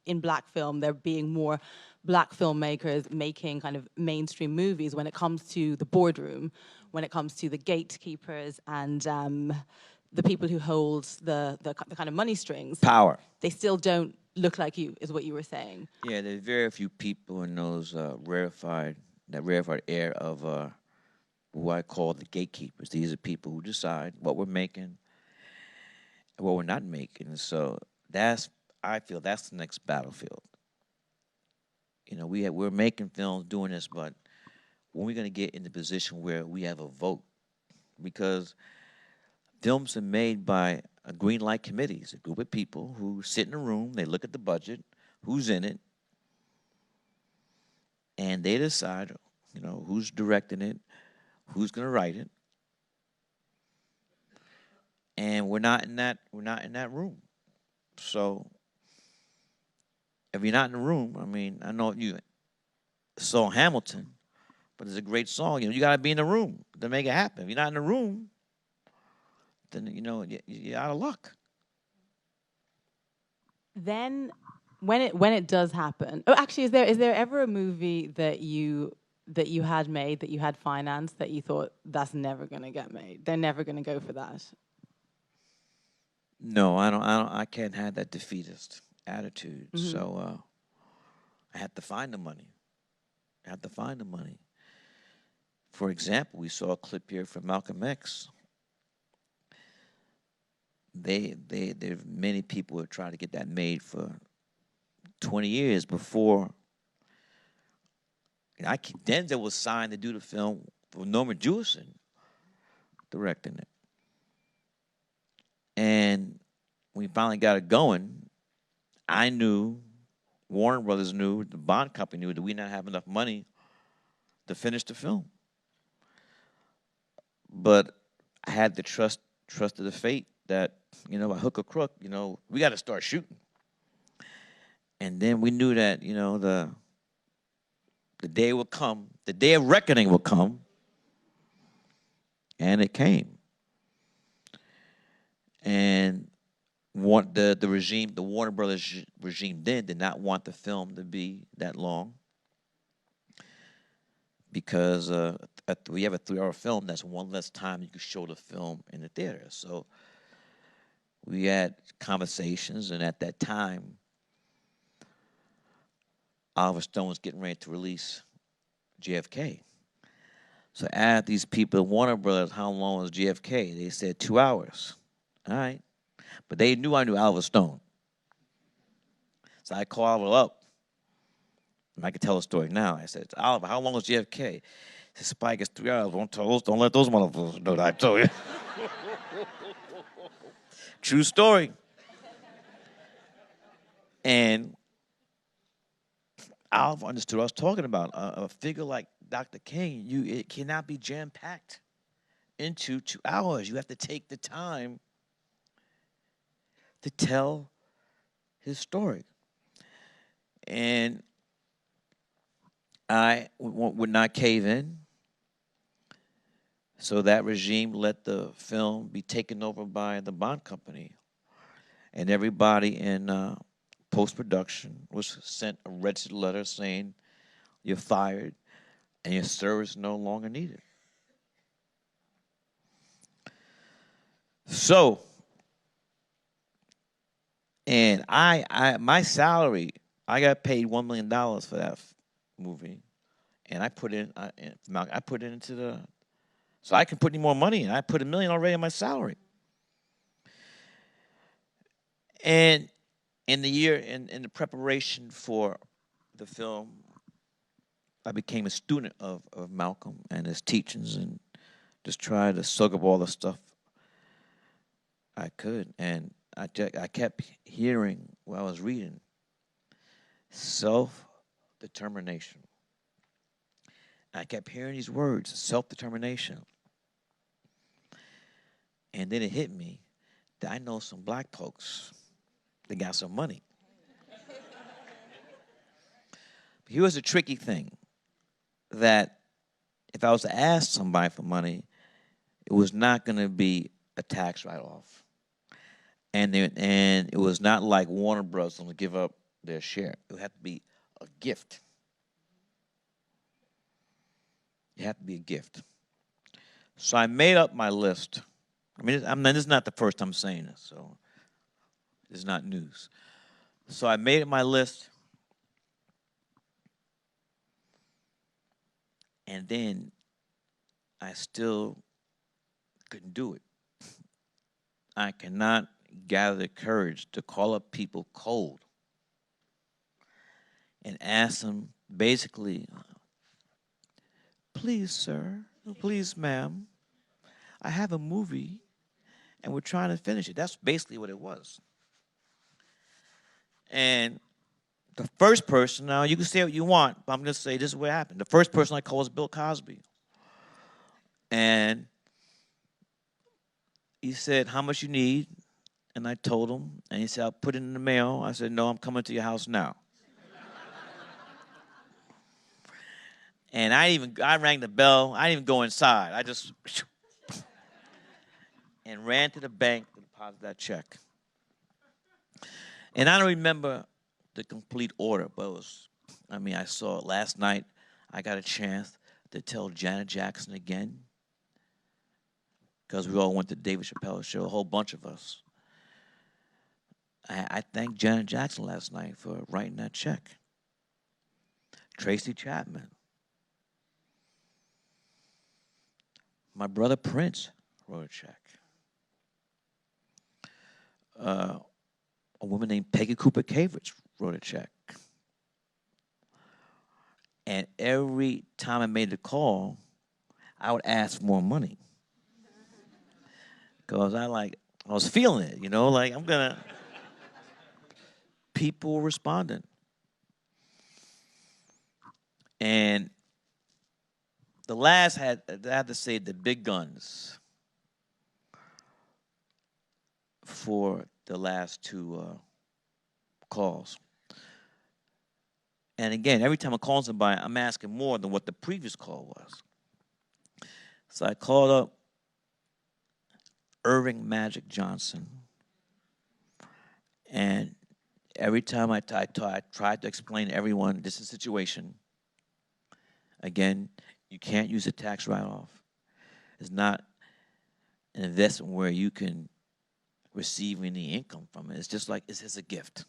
in black film, there being more black filmmakers making kind of mainstream movies when it comes to the boardroom, when it comes to the gatekeepers and the people who hold the kind of money strings. Power. They still don't look like you, is what you were saying. Yeah, there's very few people in those rarefied air of who I call the gatekeepers. These are people who decide what we're making and what we're not making. So I feel that's the next battlefield. We're making films doing this, but when we're going to get in the position where we have a vote, because films are made by green light committees, a group of people who sit in a room, they look at the budget, who's in it, and they decide, who's directing it, who's going to write it, and we're not in that room. So if you're not in the room, I know you saw Hamilton, but it's a great song. You got to be in the room to make it happen. If you're not in the room, then you're out of luck. Then, when it does happen, actually, is there ever a movie that you had made, that you had financed, that you thought that's never going to get made? They're never going to go for that. No, I can't have that defeatist attitude. So I had to find the money. For example, we saw a clip here from Malcolm X. There many people have tried to get that made for 20 years before. Denzel was signed to do the film for Norman Jewison directing it. And we finally got it going. I knew, Warner Brothers knew, the Bond company knew that we didn't have enough money to finish the film. But I had the trust of the fate that, by hook or crook, we got to start shooting. And then we knew that, the day would come, the day of reckoning would come, and it came. And the regime, the Warner Brothers regime then did not want the film to be that long because we have a 3-hour film. That's one less time you could show the film in the theater. So we had conversations, and at that time, Oliver Stone was getting ready to release JFK. So I asked these people at Warner Brothers how long was JFK. They said 2 hours. All right. But they knew I knew Oliver Stone. So I called Oliver up. And I could tell a story now. I said, Oliver, how long was JFK? He said, Spike, it's 3 hours. Don't let those motherfuckers know that I told you. True story. And Oliver understood what I was talking about. A figure like Dr. King, it cannot be jam-packed into 2 hours. You have to take the time to tell his story. And I would not cave in. So that regime let the film be taken over by the Bond company. And everybody in post-production was sent a registered letter saying, you're fired and your service is no longer needed. So, and my salary, I got paid $1 million for that movie. And I put it into the, so I can put any more money in. I put $1 million already in my salary. And in the preparation for the film, I became a student of Malcolm and his teachings and just tried to soak up all the stuff I could. And I kept hearing while I was reading, self-determination. I kept hearing these words, self-determination. And then it hit me that I know some black folks that got some money. But here's a tricky thing, that if I was to ask somebody for money, it was not going to be a tax write-off. And it was not like Warner Bros. Going to give up their share. It would have to be a gift. It had to be a gift. So I made up my list. This is not the first time saying this, so it's not news. So I made up my list, and then I still couldn't do it. I cannot gather the courage to call up people cold and ask them basically, please, sir, please, ma'am, I have a movie and we're trying to finish it. That's basically what it was. And the first person, now you can say what you want, but I'm going to say this is what happened. The first person I called was Bill Cosby. And he said, how much you need? And I told him, and he said, I'll put it in the mail. I said, no, I'm coming to your house now. And I rang the bell. I didn't even go inside. I just and ran to the bank to deposit that check. And I don't remember the complete order, but it was, I saw it last night. I got a chance to tell Janet Jackson again, because we all went to David Chappelle's show, a whole bunch of us. I thanked Janet Jackson last night for writing that check. Tracy Chapman. My brother Prince wrote a check. A woman named Peggy Cooper Cavritz wrote a check. And every time I made the call, I would ask for more money. Because I was feeling it, people were responding. And the last I had to say the big guns for the last two calls. And again, every time I call somebody, I'm asking more than what the previous call was. So I called up Irving Magic Johnson. And every time I tried to explain to everyone, this is the situation. Again, you can't use a tax write-off. It's not an investment where you can receive any income from it. It's just like, it's a gift.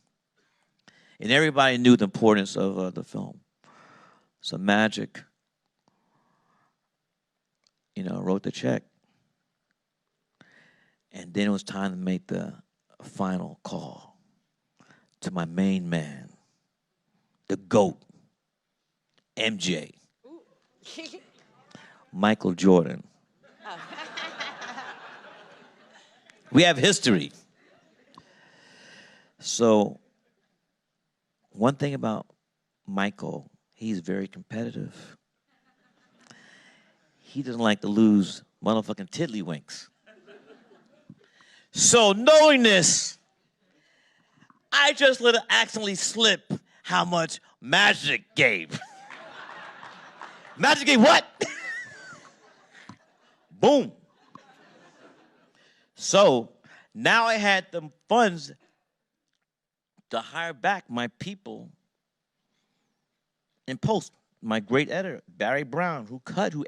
And everybody knew the importance of the film. So Magic, wrote the check. And then it was time to make the final call to my main man, the GOAT, MJ, Michael Jordan. Oh. We have history. So one thing about Michael, he's very competitive. He doesn't like to lose motherfucking tiddlywinks. So knowing this, I just let it accidentally slip how much Magic gave. Magic gave what? Boom. So now I had the funds to hire back my people in post. My great editor, Barry Brown, who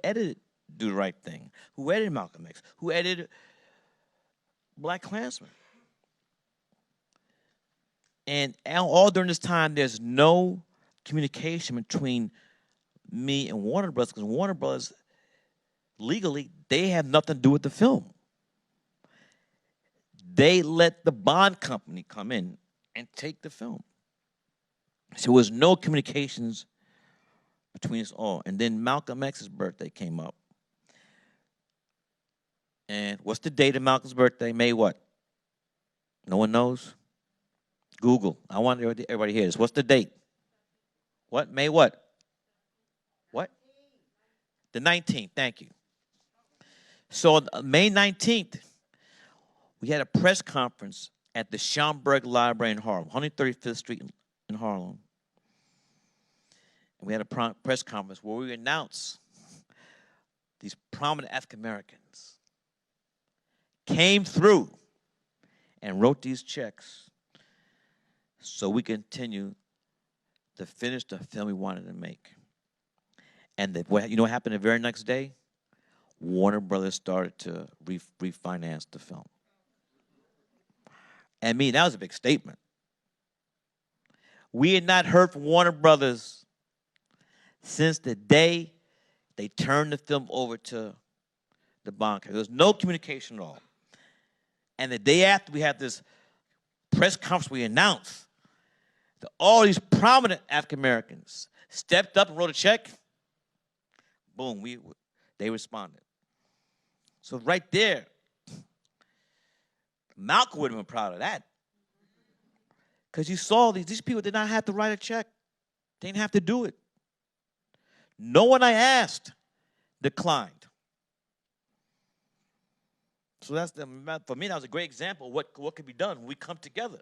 edited Do the Right Thing, who edited Malcolm X, who edited BlacKkKlansman. And all during this time, there's no communication between me and Warner Brothers, because Warner Brothers, legally, they have nothing to do with the film. They let the bond company come in and take the film. So there was no communications between us all. And then Malcolm X's birthday came up. And what's the date of Malcolm's birthday? May what? No one knows? Google. I want everybody to hear this. What's the date? What? May what? What? The 19th. Thank you. So on May 19th, we had a press conference at the Schomburg Library in Harlem, 135th Street in Harlem. And we had a press conference where we announced these prominent African Americans came through and wrote these checks so we continue to finish the film we wanted to make. And you know what happened the very next day? Warner Brothers started to refinance the film. And that was a big statement. We had not heard from Warner Brothers since the day they turned the film over to the bond company. There was no communication at all. And the day after we had this press conference, we announced that all these prominent African Americans stepped up and wrote a check. Boom, they responded. So right there, Malcolm would have been proud of that. Because you saw these people did not have to write a check. They didn't have to do it. No one I asked declined. So for me, that was a great example of what could be done when we come together.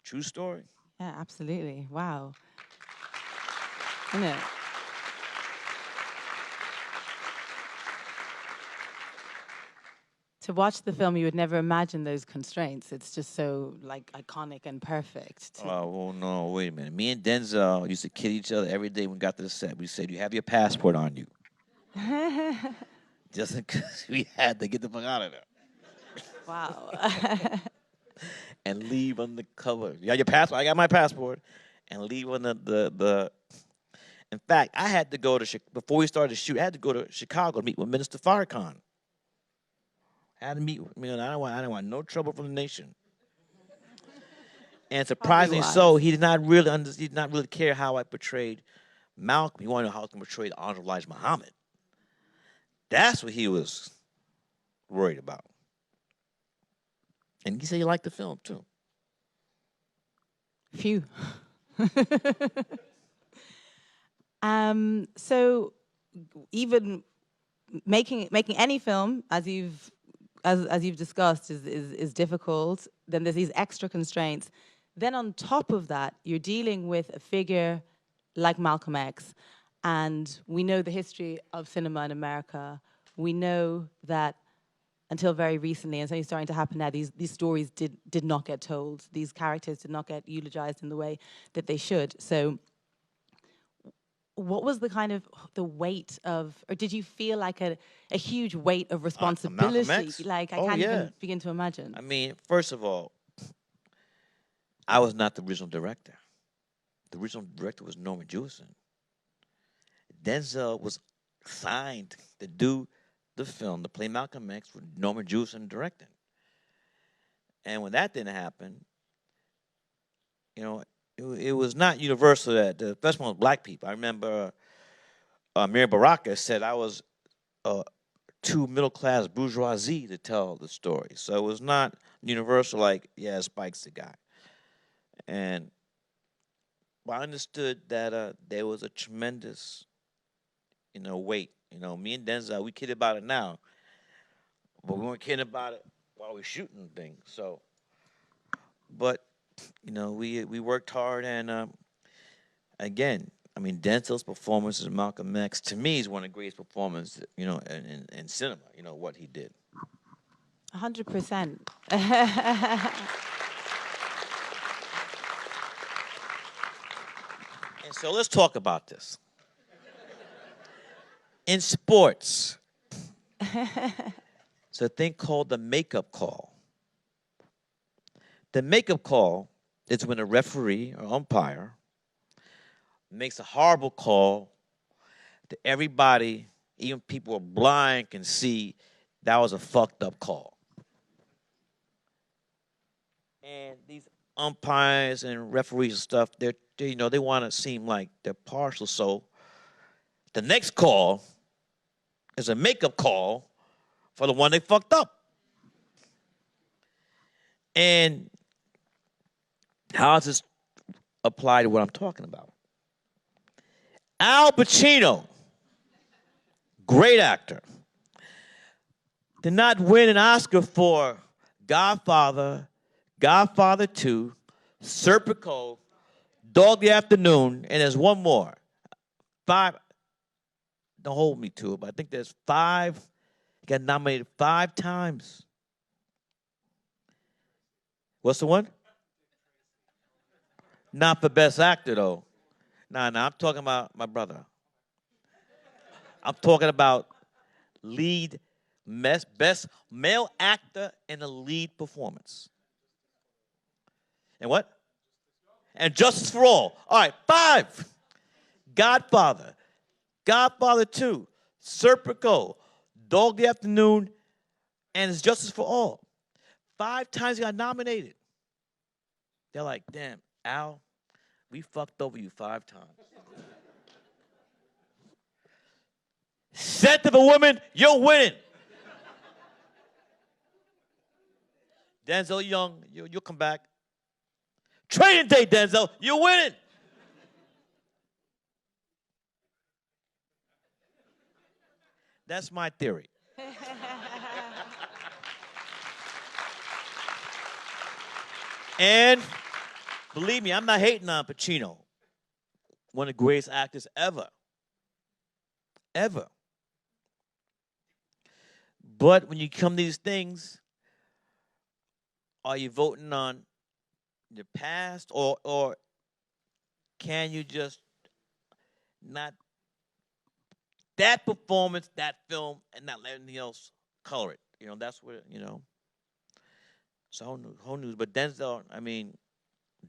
True story. Yeah, absolutely. Wow. Isn't it? To watch the film, you would never imagine those constraints. It's just so iconic and perfect. Oh, well, no, wait a minute. Me and Denzel used to kid each other every day when we got to the set. We said, "You have your passport on you." Just because we had to get the fuck out of there. Wow. And leave on the cover. You got your passport? I got my passport. And leave on the In fact, I had to go to, before we started to shoot, I had to go to Chicago to meet with Minister Farrakhan. I had to meet with him. I didn't want no trouble from the nation. And surprisingly so, he did not really care how I portrayed Malcolm. He wanted to know how I was going to portray the Honorable Elijah Muhammad. That's what he was worried about. And he said he liked the film, too. Phew. So even making any film, as you've discussed, is difficult. Then there's these extra constraints. Then on top of that, you're dealing with a figure like Malcolm X, and we know the history of cinema in America. We know that until very recently, and it's only starting to happen now, these stories did not get told. These characters did not get eulogized in the way that they should. So what was the weight of, or did you feel like a huge weight of responsibility? Malcolm X? I can't even begin to imagine. First of all, I was not the original director. The original director was Norman Jewison. Denzel was signed to do the film, to play Malcolm X, with Norman Jewison directing. And when that didn't happen, you know, it was not universal that, especially with black people. I remember Mary Baraka said I was too middle-class bourgeoisie to tell the story. So it was not universal like, yeah, Spike's the guy. And I understood that there was a tremendous, weight. Me and Denzel, we kid about it now, but we weren't kidding about it while we were shooting things. So, but, we worked hard, and again, I mean, Denzel's performance as Malcolm X, to me, is one of the greatest performances, in cinema, what he did. 100%. And so let's talk about this. In sports, it's a thing called the makeup call. The makeup call is when a referee or umpire makes a horrible call that everybody, even people who are blind, can see that was a fucked up call. And these umpires and referees and stuff, they want to seem like they're partial. So the next call is a makeup call for the one they fucked up. And how does this apply to what I'm talking about? Al Pacino, great actor, did not win an Oscar for Godfather, Godfather 2, Serpico, Dog the Afternoon, and there's one more. 5, don't hold me to it, but I think there's 5. He got nominated 5 times. What's the one? Not for Best Actor, though. Nah, I'm talking about my brother. I'm talking about best male actor in a lead performance. And what? And Justice for All. All right, 5. Godfather, Godfather 2, Serpico, Dog the Afternoon, and it's Justice for All. 5 times he got nominated. They're like, damn, Al, we fucked over you 5 times. Said to the woman, you're winning. Denzel Young, you'll come back. Training day, Denzel, you're winning. That's my theory. And believe me, I'm not hating on Pacino. One of the greatest actors ever. Ever. But when you come to these things, are you voting on the past, or can you just not that performance, that film, and not let anything else color it? That's what, So whole news. But Denzel, I mean,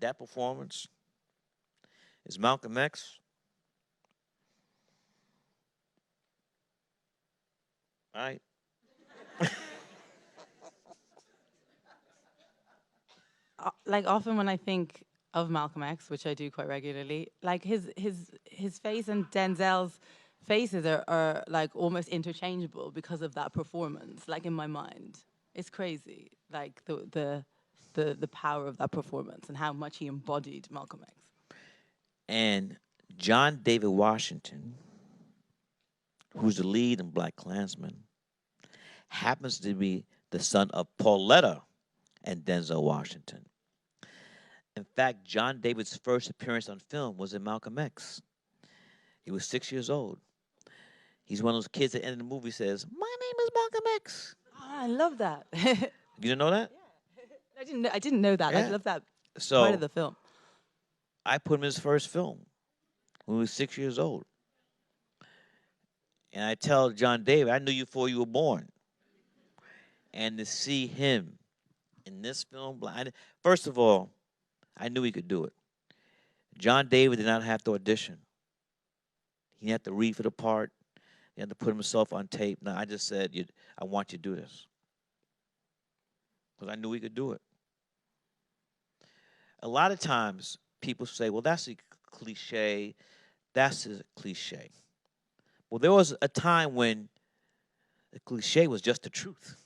that performance is Malcolm X. All right. Like, often when I think of Malcolm X, which I do quite regularly, like his face and Denzel's faces are like almost interchangeable because of that performance. Like, in my mind, it's crazy. Like the power of that performance and how much he embodied Malcolm X. And John David Washington, who's the lead in BlacKkKlansman, happens to be the son of Pauletta and Denzel Washington. In fact, John David's first appearance on film was in Malcolm X. He was 6 years old. He's one of those kids at the end of the movie says, "My name is Malcolm X." Oh, I love that. You didn't know that? Yeah. I didn't know that. Yeah. I love that So part of the film. I put him in his first film when he was 6 years old. And I tell John David, I knew you before you were born. And to see him in this film, first of all, I knew he could do it. John David did not have to audition. He didn't have to read for the part. He had to put himself on tape. No, I just said, I want you to do this. Because I knew he could do it. A lot of times, people say, well, that's a cliche. That's a cliche. Well, there was a time when the cliche was just the truth.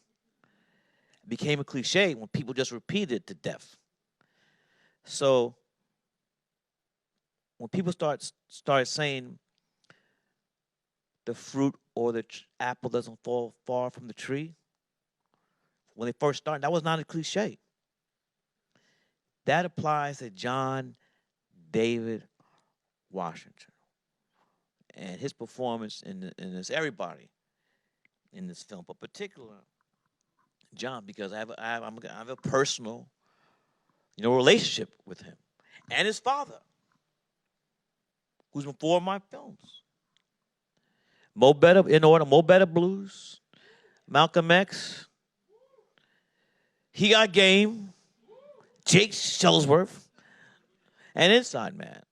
It became a cliche when people just repeated it to death. So when people started saying the fruit or the apple doesn't fall far from the tree, when they first started, that was not a cliche. That applies to John David Washington and his performance in this, everybody in this film, but particularly John, because I have a personal, relationship with him and his father, who's been four of my films. Mo Better, in order, Mo Better Blues, Malcolm X, He Got Game, Jake Shuttlesworth, and Inside Man.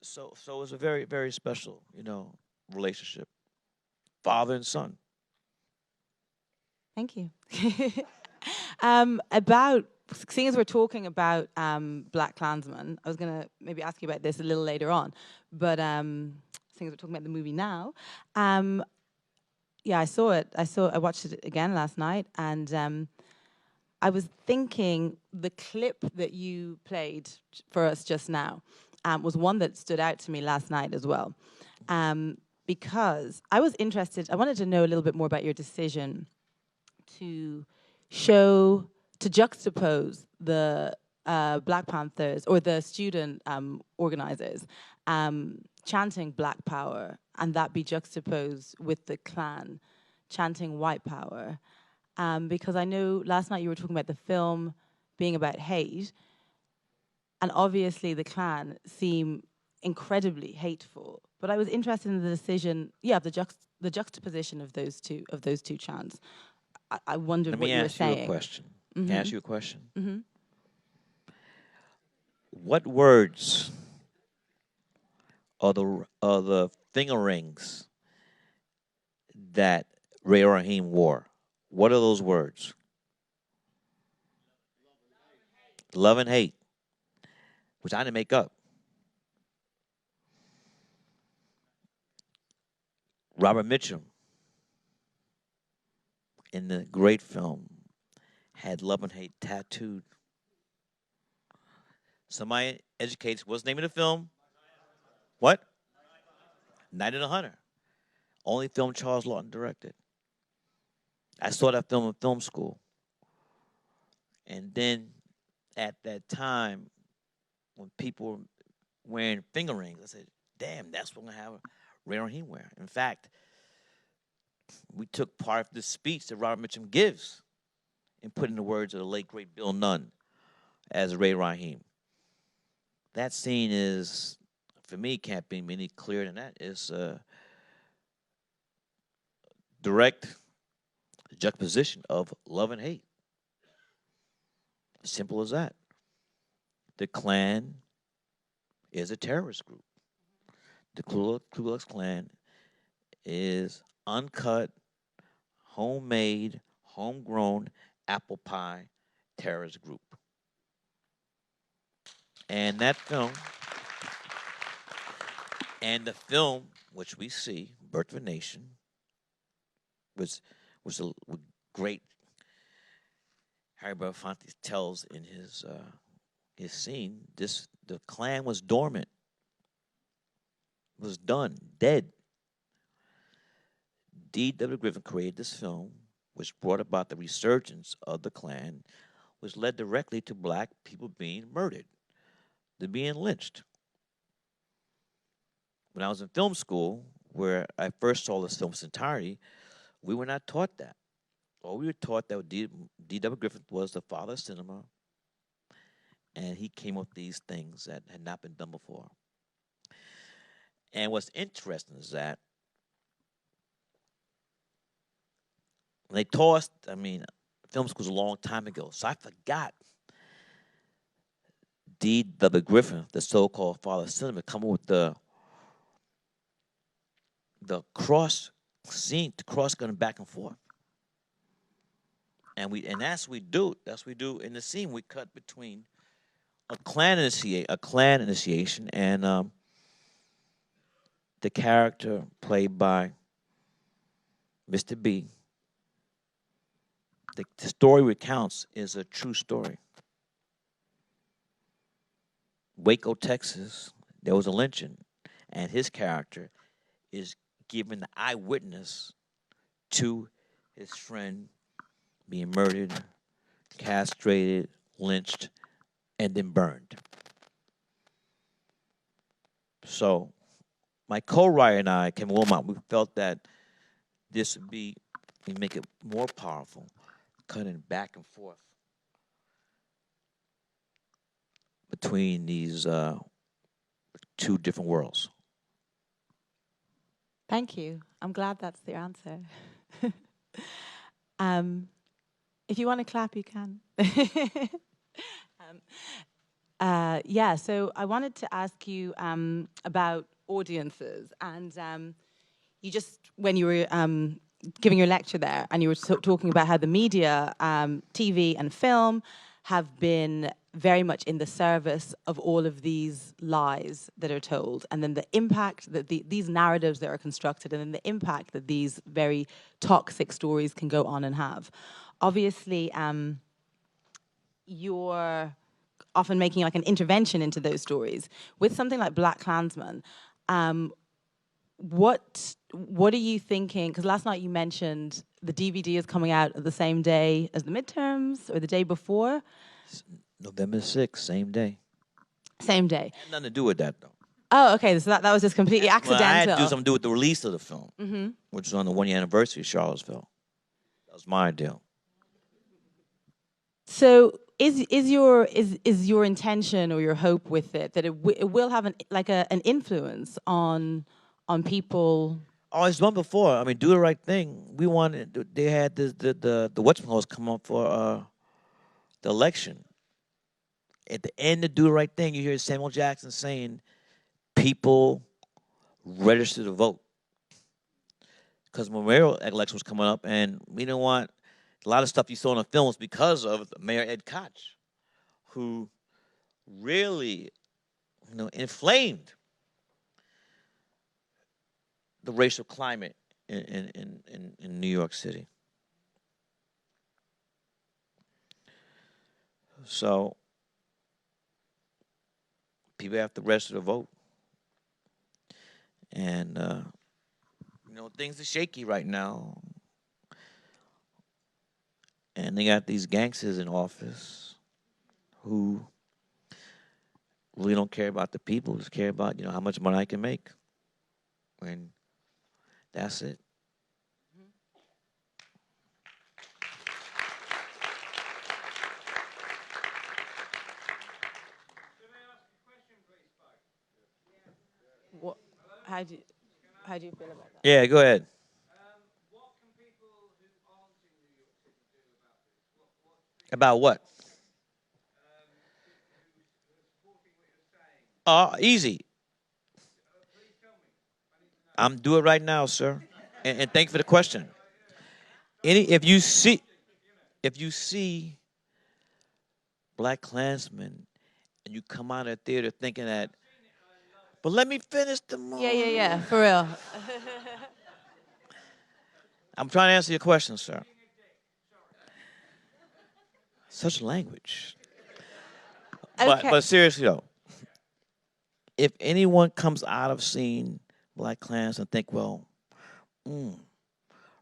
So it's a very, very special, relationship. Father and son. Thank you. Seeing as we're talking about BlacKkKlansman, I was going to maybe ask you about this a little later on, but seeing as we're talking about the movie now, yeah, I saw it. I watched it again last night, and I was thinking the clip that you played for us just now was one that stood out to me last night as well, because I was interested. I wanted to know a little bit more about your decision to juxtapose the Black Panthers or the student organizers chanting Black Power, and that be juxtaposed with the Klan chanting White Power. Because I know last night you were talking about the film being about hate, and obviously the Klan seem incredibly hateful. But I was interested in the decision, the juxtaposition of those two chants. I wondered what you were saying. Let me ask you a question. Mm-hmm. Can I ask you a question? Mm-hmm. What words are the finger rings that Ray Raheem wore? What are those words? Love and hate, which I didn't make up. Robert Mitchum, in the great film, had love and hate tattooed. Somebody educates. What's the name of the film? What? Night of the Hunter. Only film Charles Lawton directed. I saw that film in film school. And then at that time, when people were wearing finger rings, I said, damn, that's what we're going to have Ray Raheem wear. In fact, we took part of the speech that Robert Mitchum gives and put in the words of the late, great Bill Nunn as Ray Raheem. That scene is, for me, can't be any clearer than that. It's a direct juxtaposition of love and hate. Simple as that. The Klan is a terrorist group. The Ku Klux Klan is uncut, homemade, homegrown apple pie terrorist group. And that film, which we see, Birth of a Nation, was a great. Harry Belafonte tells in his scene, the Klan was dormant, was done, dead. D.W. Griffin created this film, which brought about the resurgence of the Klan, which led directly to black people being murdered, to being lynched. When I was in film school, where I first saw this film in its entirety, we were not taught that. Or we were taught that D.W. Griffith was the father of cinema, and he came up with these things that had not been done before. And what's interesting is that when they taught us, film school was a long time ago, so I forgot D.W. Griffin, the so-called father of cinema, come up with the cross scene, the cross going back and forth. And that's what we do. That's what we do in the scene. We cut between a clan initiation and the character played by Mr. B. The story recounts is a true story. Waco, Texas, there was a lynching, and his character is given the eyewitness to his friend being murdered, castrated, lynched, and then burned. So my co-writer and I, Kevin Wilmot, we felt that this would be, we make it more powerful, cutting back and forth between these two different worlds. Thank you. I'm glad that's the answer. If you want to clap, you can. Yeah, so I wanted to ask you about audiences. And you just, when you were giving your lecture there, and you were talking about how the media, TV and film, have been very much in the service of all of these lies that are told, and then the impact that these narratives that are constructed, and then the impact that these very toxic stories can go on and have. Obviously, you're often making like an intervention into those stories. With something like BlacKkKlansman, what are you thinking? Because last night you mentioned the DVD is coming out the same day as the midterms, or the day before. November 6th, same day. Same day. Had nothing to do with that, though. Oh, okay. So that was just completely accidental. Well, I had to do something to do with the release of the film, Mm-hmm. which was on the 1-year anniversary of Charlottesville. That was my deal. So is your intention or your hope with it that it will have an influence on people? Oh, it's done before. I mean, Do the Right Thing. We wanted. They had the whatchamacalls come up for the election. At the end of Do the Right Thing, you hear Samuel Jackson saying, "People register to vote," because mayoral election was coming up, and we didn't want a lot of stuff you saw in the films because of Mayor Ed Koch, who really, inflamed the racial climate in New York City. So people have to register to vote. And, things are shaky right now. And they got these gangsters in office who really don't care about the people, just care about, how much money I can make. And that's it. How do you feel about that? Yeah, go ahead. About what? Easy. I'm doing it right now, sir. And thank you for the question. If you see BlacKkKlansman and you come out of the theater thinking that, but let me finish the movie. Yeah, for real. I'm trying to answer your question, sir. Such language. Okay. But seriously though, if anyone comes out of seeing BlacKkKlansman and think, well,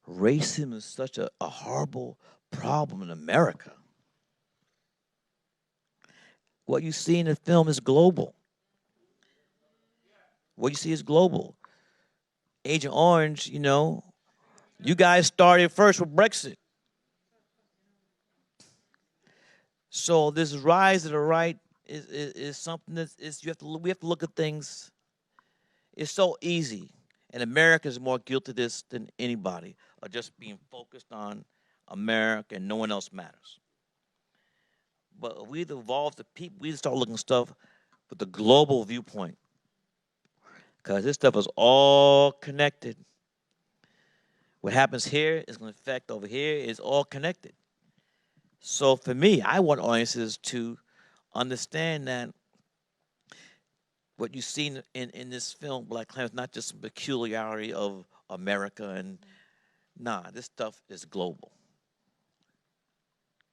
racism is such a horrible problem in America. What you see in the film is global. What you see is global. Agent Orange, you guys started first with Brexit. So this rise of the right is something that we have to look at things. It's so easy, and America is more guilty of this than anybody, of just being focused on America and no one else matters. But we evolved the people. We start looking stuff with the global viewpoint. Because this stuff is all connected. What happens here is going to affect over here. It's all connected. So for me, I want audiences to understand that what you see in this film, BlacKkKlansman, is not just a peculiarity of America. And nah, this stuff is global.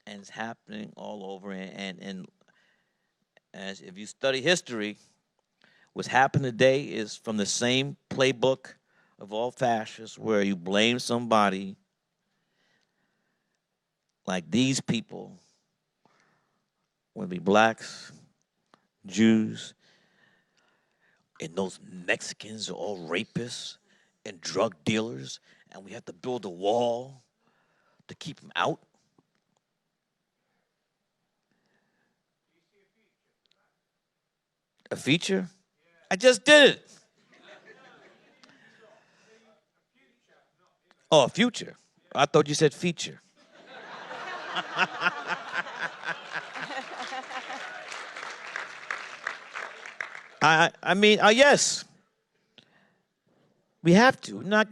And it's happening all over. And as if you study history, what's happened today is from the same playbook of all fascists, where you blame somebody like these people, whether it be blacks, Jews, and those Mexicans are all rapists and drug dealers, and we have to build a wall to keep them out. A feature? I just did it. Oh, a future. I thought you said feature. I mean, yes. We have to. Not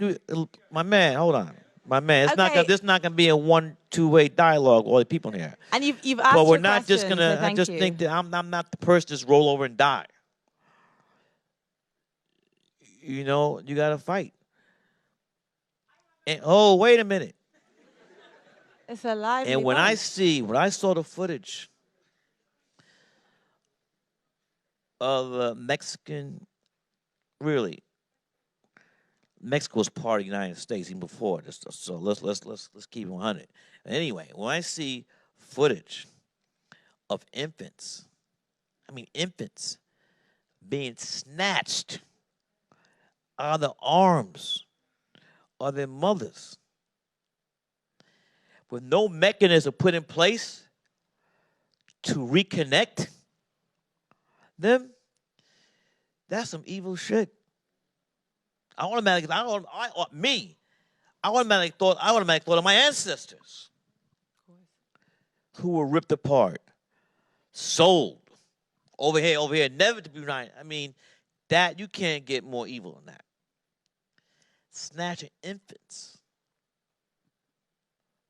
my man. Hold on, my man. It's not gonna. This not gonna be a 1-2-way dialogue. All the people in here. And you've asked. But we're your not just question, gonna. so I just think that I'm not the person to just roll over and die. You know, you gotta fight. And oh, wait a minute. It's a lively And when bunch. I saw the footage of Mexican, really, Mexico was part of the United States even before this. So let's keep it 100. Anyway, when I see footage of infants being snatched out of the arms of their mothers with no mechanism put in place to reconnect them, that's some evil shit. I automatically thought of my ancestors who were ripped apart, sold, over here, never to be united. I mean, that you can't get more evil than that. Snatching infants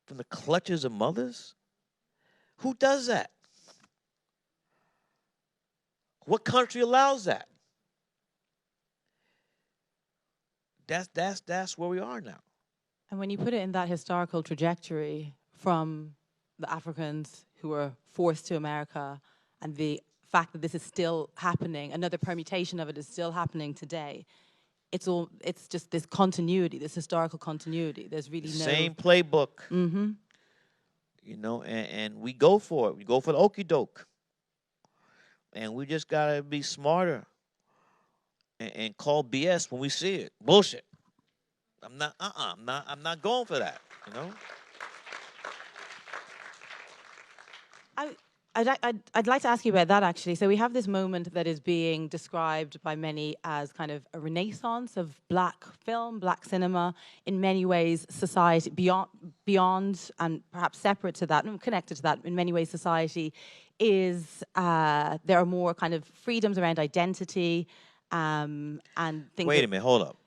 from the clutches of mothers? Who does that? What country allows that? That's where we are now. And when you put it in that historical trajectory from the Africans who were forced to America and the fact that this is still happening, another permutation of it is still happening today, it's just this continuity, this historical continuity. There's really no... Same playbook. Mm-hmm. You know, and we go for it. We go for the okie doke. And we just gotta be smarter and call BS when we see it. Bullshit. I'm not going for that, you know? I'd like to ask you about that, actually. So we have this moment that is being described by many as kind of a renaissance of black film, black cinema. In many ways, society, beyond and perhaps separate to that, and connected to that, in many ways, society is, there are more kind of freedoms around identity and things. Wait a minute, hold up.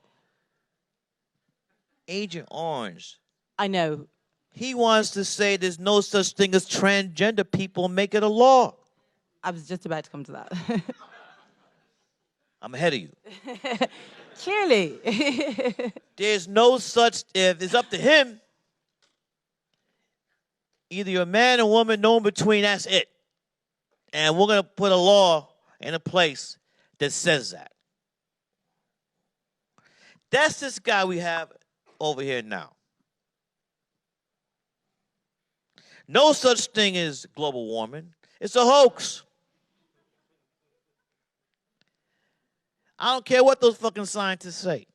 Agent Orange. I know. He wants to say there's no such thing as transgender people and make it a law. I was just about to come to that. I'm ahead of you. Clearly. There's no such, if it's up to him, either you're a man or woman, no in between, that's it. And we're going to put a law in a place that says that. That's this guy we have over here now. No such thing as global warming. It's a hoax. I don't care what those fucking scientists say.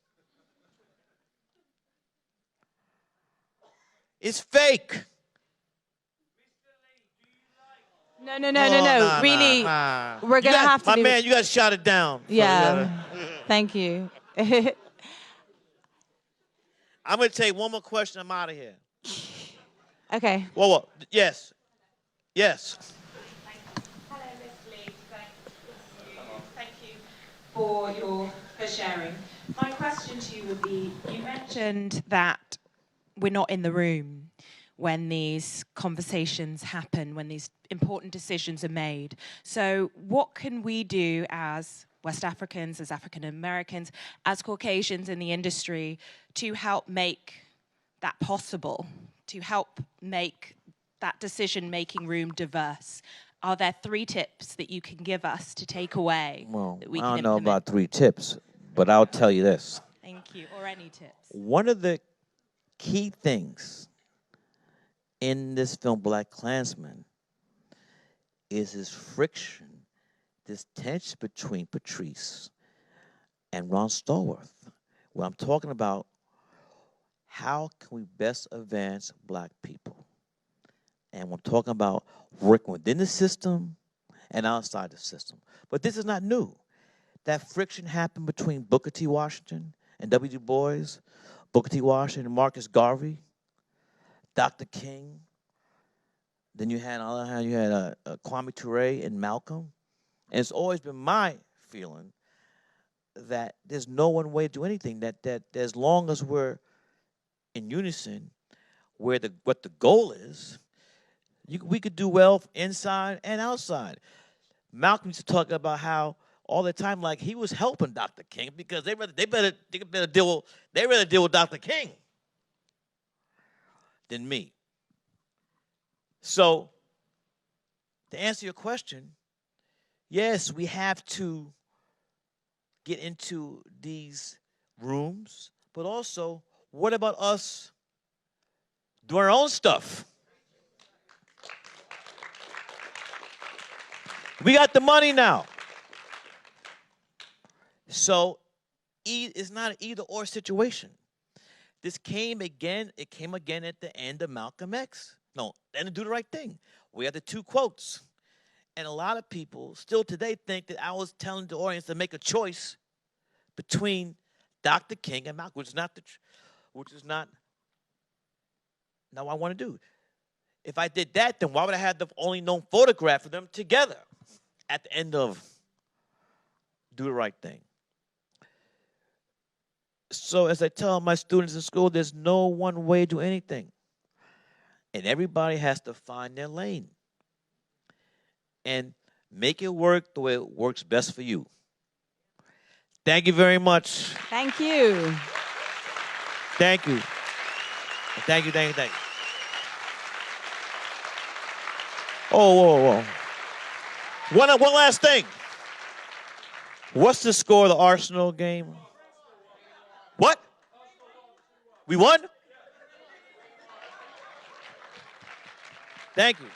It's fake. No. Really, we're going to have to My man, you got to shut it down. Yeah, thank you. I'm going to take one more question. I'm out of here. Okay. Well, yes. for sharing. My question to you would be, you mentioned that we're not in the room when these conversations happen, when these important decisions are made. So what can we do as West Africans, as African Americans, as Caucasians in the industry to help make that possible, to help make that decision-making room diverse? Are there 3 tips that you can give us to take away that we can implement? I don't know about 3 tips, but I'll tell you this. Thank you. Or any tips. One of the key things in this film, BlacKkKlansman, is this friction, this tension between Patrice and Ron Stallworth, where I'm talking about how can we best advance black people. And we're talking about working within the system and outside the system. But this is not new. That friction happened between Booker T. Washington and W. Du Bois, Booker T. Washington and Marcus Garvey, Dr. King. Then you had, on the other hand, you had Kwame Ture and Malcolm. And it's always been my feeling that there's no one way to do anything, that as long as we're in unison, what the goal is, we could do well inside and outside. Malcolm used to talk about how all the time, like he was helping Dr. King because they better deal with Dr. King than me. So, to answer your question, yes, we have to get into these rooms, but also, what about us doing our own stuff? We got the money now. So it's not an either-or situation. This came again, it came again at the end of Malcolm X. No, and to Do the Right Thing. We had the 2 quotes. And a lot of people still today think that I was telling the audience to make a choice between Dr. King and Malcolm, which is not what I want to do. If I did that, then why would I have the only known photograph of them together at the end of Do the Right Thing? So as I tell my students in school, there's no one way to do anything. And everybody has to find their lane and make it work the way it works best for you. Thank you very much. Thank you. Thank you. Thank you, thank you, thank you. Oh, whoa. One last thing. What's the score of the Arsenal game? What? We won? Thank you.